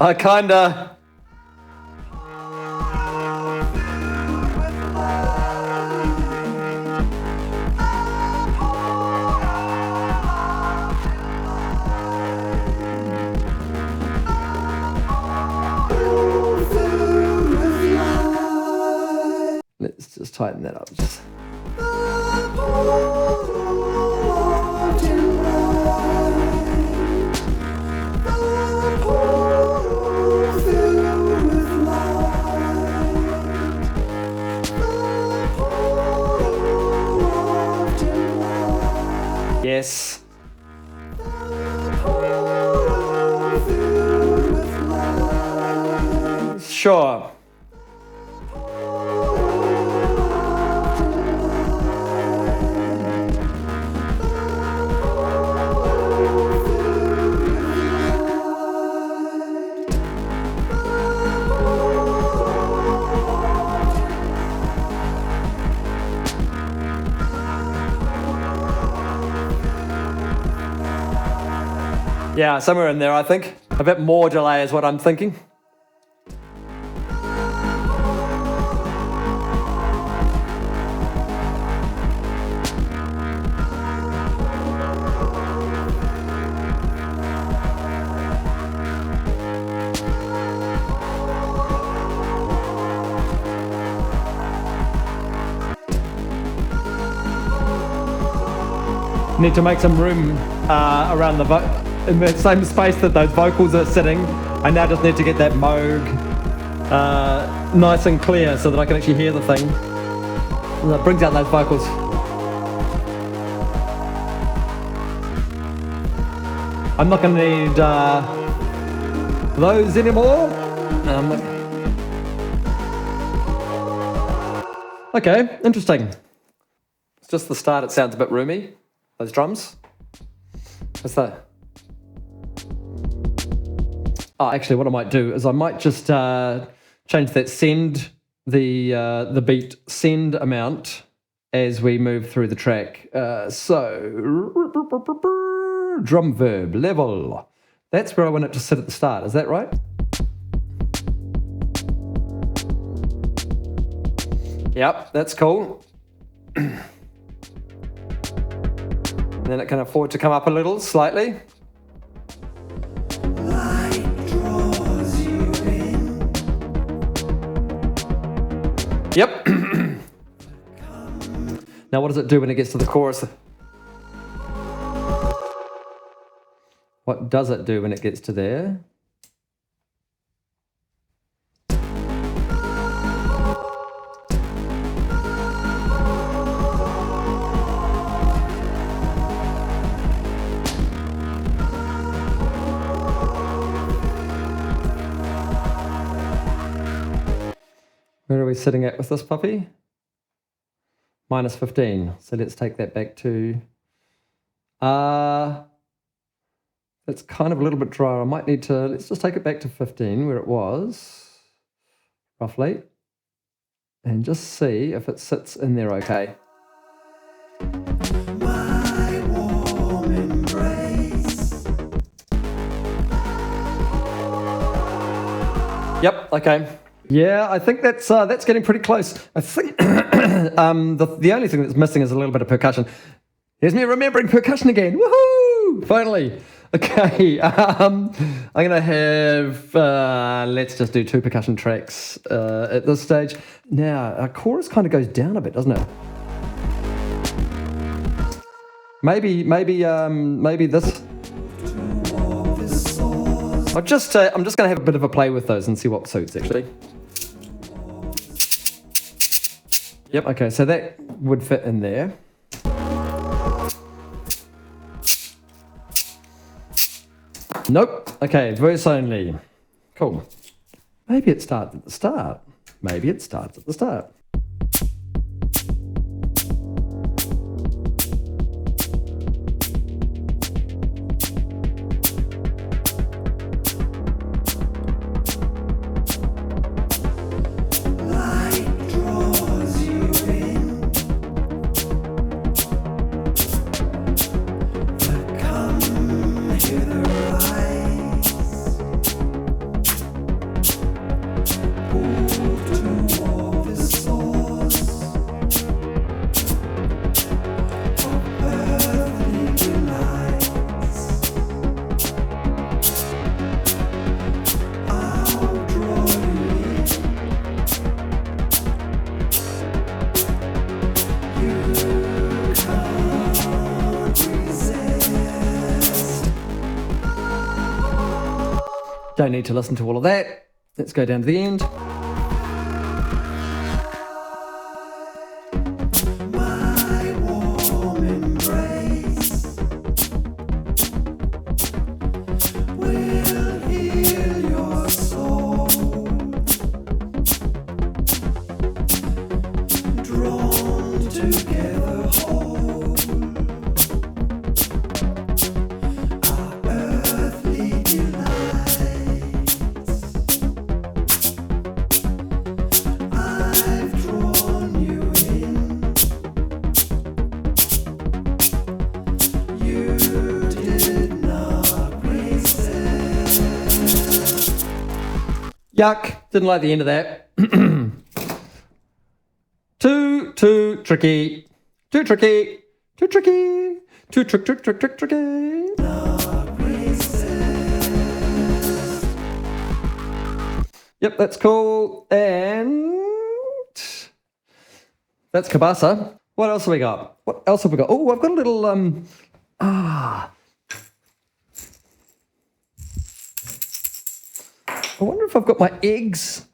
I kinda. Let's just tighten that up. Yes. Sure. Yeah, somewhere in there, I think. A bit more delay is what I'm thinking. Need to make some room around in the same space that those vocals are sitting. I now just need to get that Moog nice and clear so that I can actually hear the thing. And that brings out those vocals. I'm not going to need those anymore. Okay, interesting. It's just the start, it sounds a bit roomy. Those drums. What's that? Oh, actually, what I might do is I might just change that the beat send amount as we move through the track. So drum verb level. That's where I want it to sit at the start. Is that right? Yep, that's cool. And then it can afford to come up a little, slightly. Light draws you in. Yep. Now what does it do when it gets to the chorus? What does it do when it gets to there? Where are we sitting at with this puppy? Minus 15. So let's take that back to... it's kind of a little bit drier. I might need to... Let's just take it back to 15 where it was, roughly. And just see if it sits in there okay. My warm embrace. Yep, okay. Yeah, I think that's getting pretty close. I think the only thing that's missing is a little bit of percussion. Here's me remembering percussion again. Woohoo! Finally. Okay. I'm gonna have let's just do 2 percussion tracks at this stage. Now our chorus kind of goes down a bit, doesn't it? Maybe this. I'm just gonna have a bit of a play with those and see what suits actually. Yep, okay, so that would fit in there. Nope, okay, verse only. Cool. Maybe it starts at the start. Maybe it starts at the start. Don't need to listen to all of that. Let's go down to the end. My warm embrace will heal your soul. Drawn together whole. Our earthly delight. Yuck, didn't like the end of that. Too tricky. Too tricky. Too tricky. Too tricky. Yep, that's cool. And that's Cabasa. What else have we got? What else have we got? Oh, I've got a little I wonder if I've got my eggs.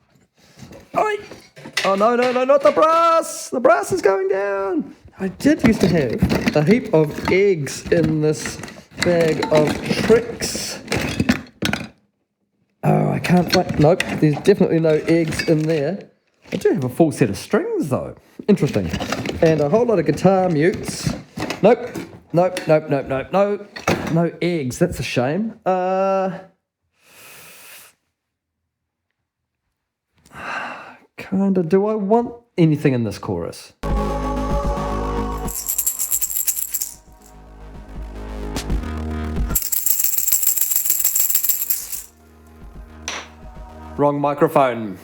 Oh no, not the brass! The brass is going down. I did used to have a heap of eggs in this bag of tricks. Oh, I can't find. Nope, there's definitely no eggs in there. I do have a full set of strings though. Interesting. And a whole lot of guitar mutes. Nope. No eggs. That's a shame. Kinda. Do I want anything in this chorus? Wrong microphone.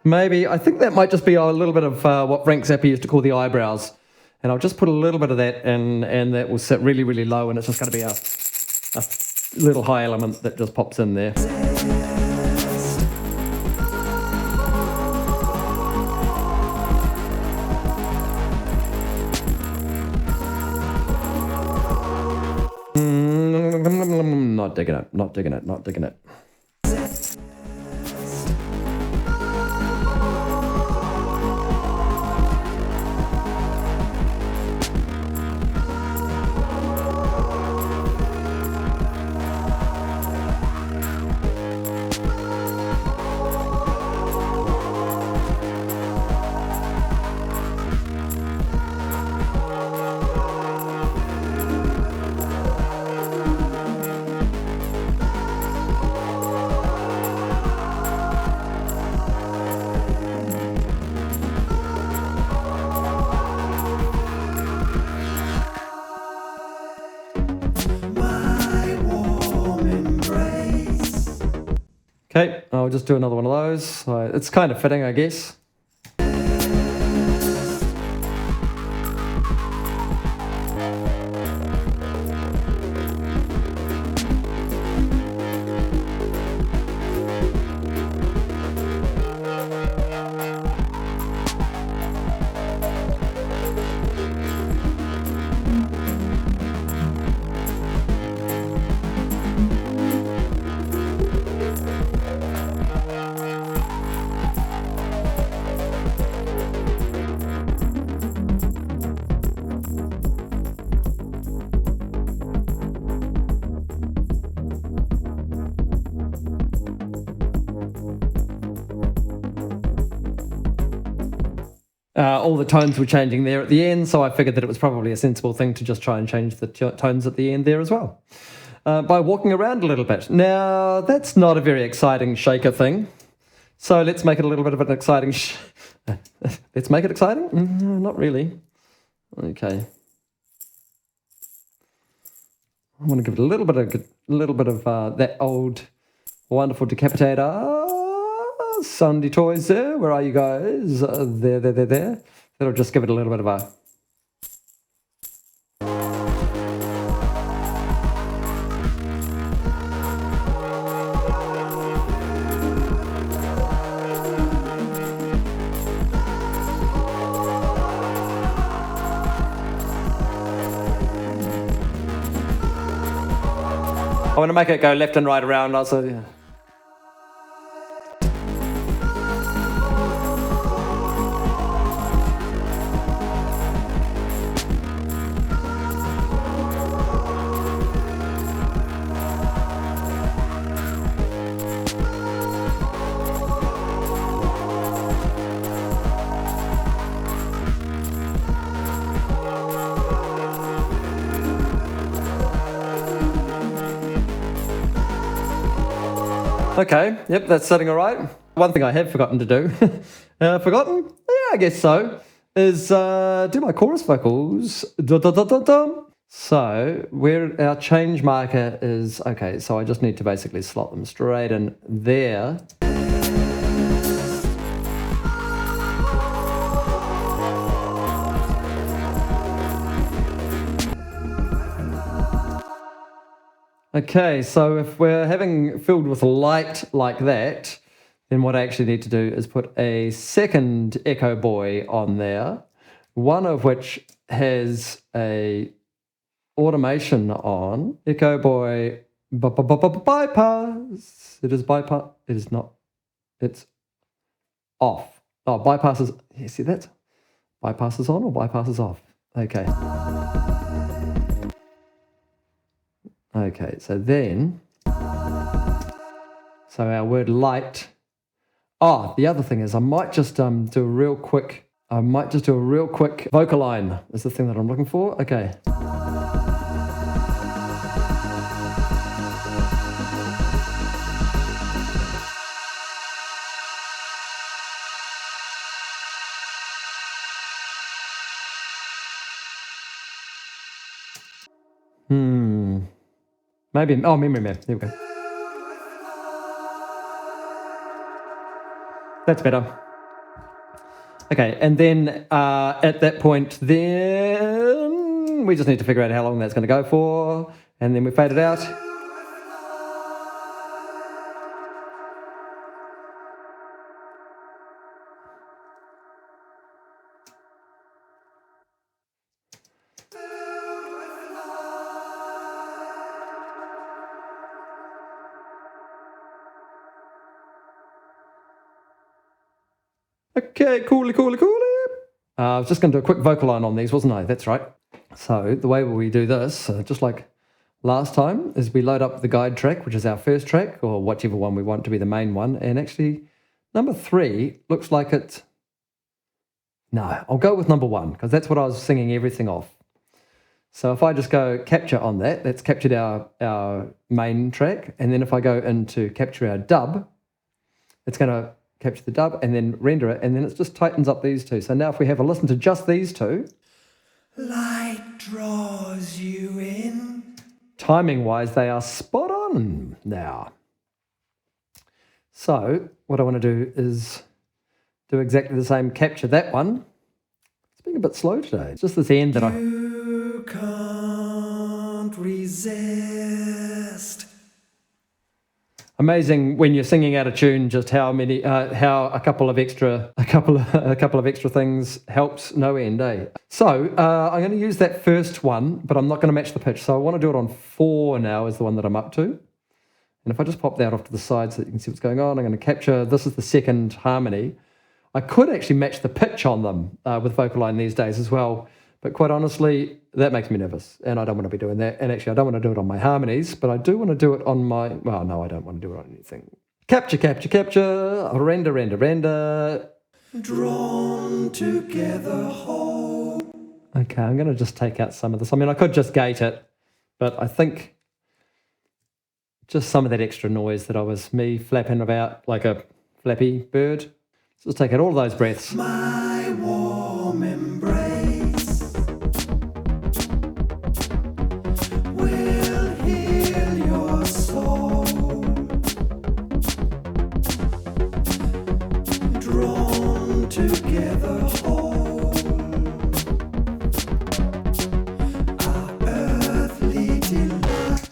Maybe, I think that might just be a little bit of what Frank Zappa used to call the eyebrows. And I'll just put a little bit of that in, and that will sit really, really low, and it's just going to be a little high element that just pops in there. Not digging it, not digging it, not digging it. Okay, I'll just do another one of those. It's kind of fitting, I guess. All the tones were changing there at the end, so I figured that it was probably a sensible thing to just try and change the tones at the end there as well. By walking around a little bit. Now, that's not a very exciting shaker thing, so let's make it a little bit of an exciting... let's make it exciting? No, not really. Okay. I want to give it a little bit of that old wonderful decapitator. Sunday toys there. Where are you guys? There. That'll just give it a little bit of a... I want to make it go left and right around also. Yeah. Okay, yep, that's sitting all right. One thing I have forgotten to do, forgotten? Yeah, I guess so, is do my chorus vocals. So where our change marker is, okay, so I just need to basically slot them straight in there. Okay, so if we're having filled with light like that, then what I actually need to do is put a second echo buoy on there, one of which has a automation on. Echo buoy bypass. It is bypass. It is not. It's off. Oh, bypass is. You see that? Bypass is on or bypass is off. Okay. Okay, so then, so our word light. Oh, the other thing is I might just do a real quick vocal line is the thing that I'm looking for. Okay. Maybe, oh, memory man. There we go. That's better. Okay, and then at that point, then we just need to figure out how long that's going to go for, and then we fade it out. Okay, coolly. I was just going to do a quick vocal line on these, wasn't I? That's right. So the way we do this, just like last time, is we load up the guide track, which is our first track, or whichever one we want to be the main one. And actually, number 3 looks like it's... No, I'll go with number 1, because that's what I was singing everything off. So if I just go capture on that, that's captured our main track. And then if I go into capture our dub, it's going to capture the dub and then render it, and then it just tightens up these two. So now if we have a listen to just these two, Light draws you in. timing wise they are spot on now. So what I want to do is do exactly the same, capture that one. It's being a bit slow today. It's just this end that You can't resist. Amazing when you're singing out of tune, just how a couple of extra things helps no end, eh? So I'm going to use that first one, but I'm not going to match the pitch. So I want to do it on 4 now is the one that I'm up to. And if I just pop that off to the side so that you can see what's going on, I'm going to capture, this is the second harmony. I could actually match the pitch on them with vocal line these days as well. But quite honestly, that makes me nervous, and I don't want to be doing that. And actually, I don't want to do it on my harmonies, but I do want to do it on my... Well, no, I don't want to do it on anything. Capture, render. Drawn together whole. Okay, I'm going to just take out some of this. I mean, I could just gate it, but I think just some of that extra noise that me flapping about like a flappy bird. Let's just take out all those breaths. My warm embrace will heal your soul. Drawn together whole. Our earthly delight.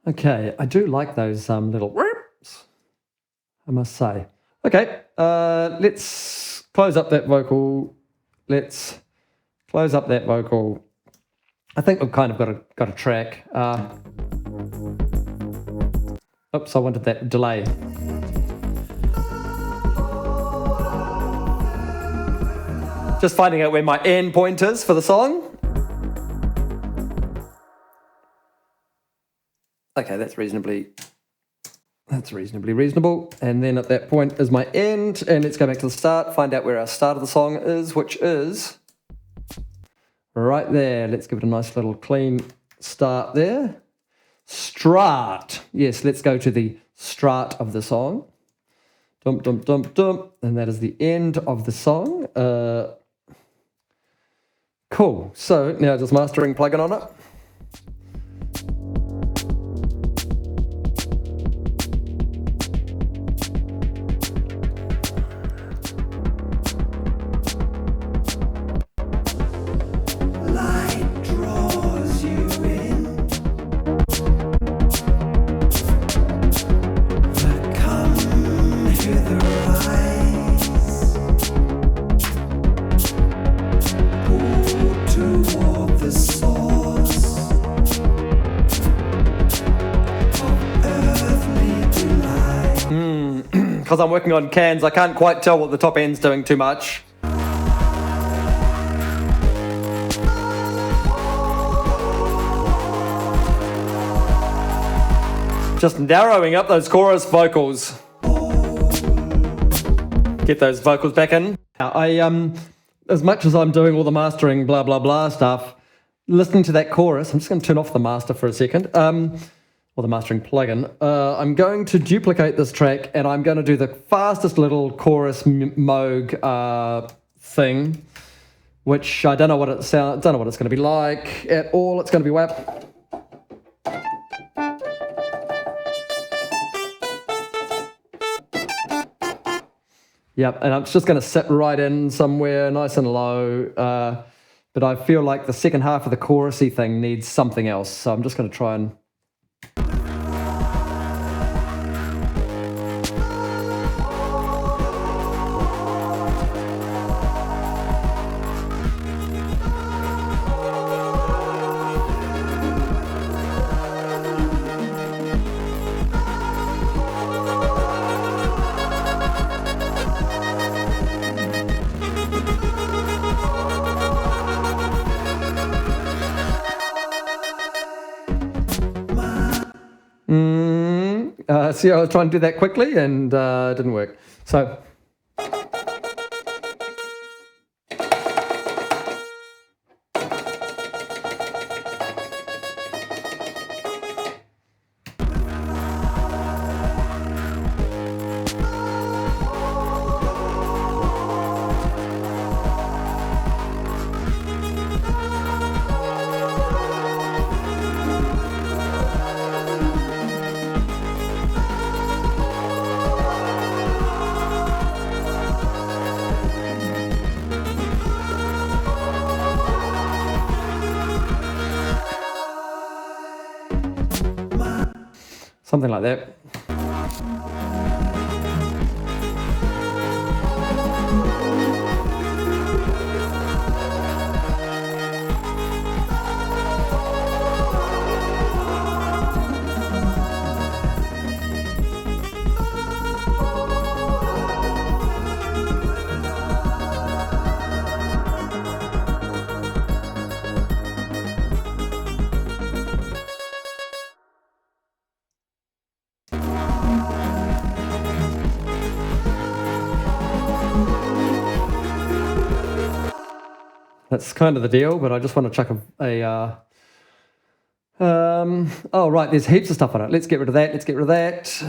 Okay, I do like those little whoops, I must say. Okay, let's close up that vocal. I think we've kind of got a track. Oops, I wanted that delay. Just finding out where my end point is for the song. Okay, that's reasonably reasonable. And then at that point is my end. And let's go back to the start, find out where our start of the song is, which is right there. Let's give it a nice little clean start there. Strat. Yes, let's go to the strat of the song. Dump, dump, dump, dump. And that is the end of the song. Cool. So now just mastering plugin on it. Light draws you in. But come hither, eyes. Pull toward the source of earthly delight. Because I'm working on cans, I can't quite tell what the top end's doing too much. Just narrowing up those chorus vocals. Get those vocals back in. Now, as much as I'm doing all the mastering blah blah blah stuff, listening to that chorus, I'm just going to turn off the master for a second, or the mastering plugin. I'm going to duplicate this track, and I'm going to do the fastest little chorus Moog thing, which I don't know what it sounds, don't know what it's going to be like at all. It's going to be WAP. Yep, and I'm just going to sit right in somewhere nice and low, but I feel like the second half of the chorusy thing needs something else, so I'm just going to try and... See, I was trying to do that quickly and it didn't work. So, something like that. That's kind of the deal, but I just want to chuck oh, right, there's heaps of stuff on it. Let's get rid of that. Let's get rid of that.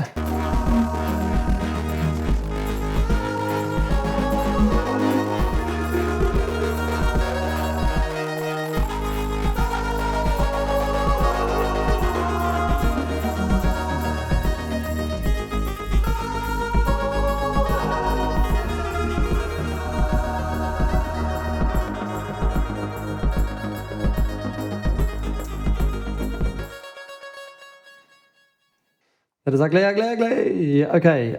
That is ugly, ugly, ugly. Okay,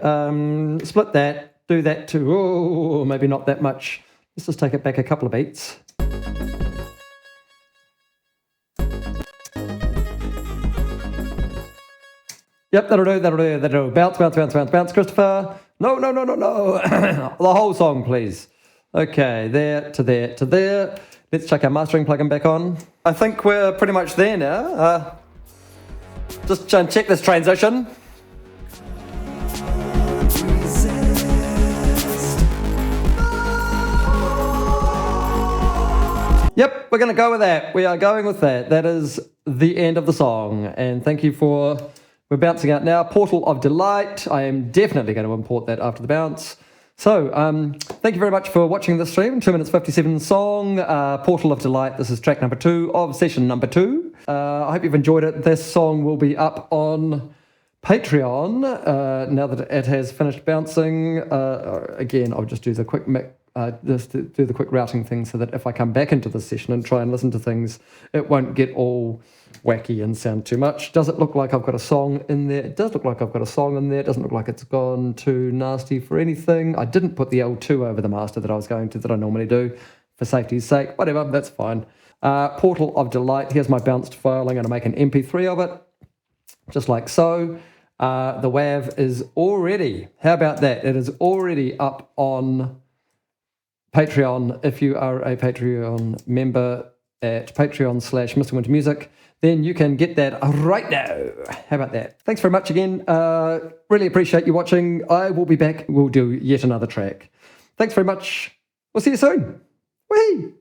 split that, do that too. Oh, maybe not that much. Let's just take it back a couple of beats. Yep, that'll do, that'll do, that'll do. Bounce, bounce, bounce, bounce, bounce, Christopher. No, no, no, no, no. The whole song, please. Okay, there to there to there. Let's check our mastering plugin back on. I think we're pretty much there now. Just try and check this transition. Yep, we're going to go with that. We are going with that. That is the end of the song. And thank you for We're bouncing out now. Portal of Delight. I am definitely going to import that after the bounce. So, thank you very much for watching this stream. 2 minutes 57 song, Portal of Delight. This is track number 2 of session number 2. I hope you've enjoyed it. This song will be up on Patreon now that it has finished bouncing. Again, I'll just do the quick do the quick routing thing so that if I come back into the session and try and listen to things, it won't get all wacky and sound too much. Does it look like I've got a song in there? It does look like I've got a song in there. It doesn't look like it's gone too nasty for anything. I didn't put the L2 over the master that I normally do for safety's sake. Whatever, that's fine. Portal of Delight. Here's my bounced file. I'm going to make an MP3 of it, just like so. The WAV is already, how about that? It is already up on Patreon. If you are a Patreon member at patreon.com/MrWinterMusic, then you can get that right now. How about that? Thanks very much again. Really appreciate you watching. I will be back. We'll do yet another track. Thanks very much. We'll see you soon. Whee!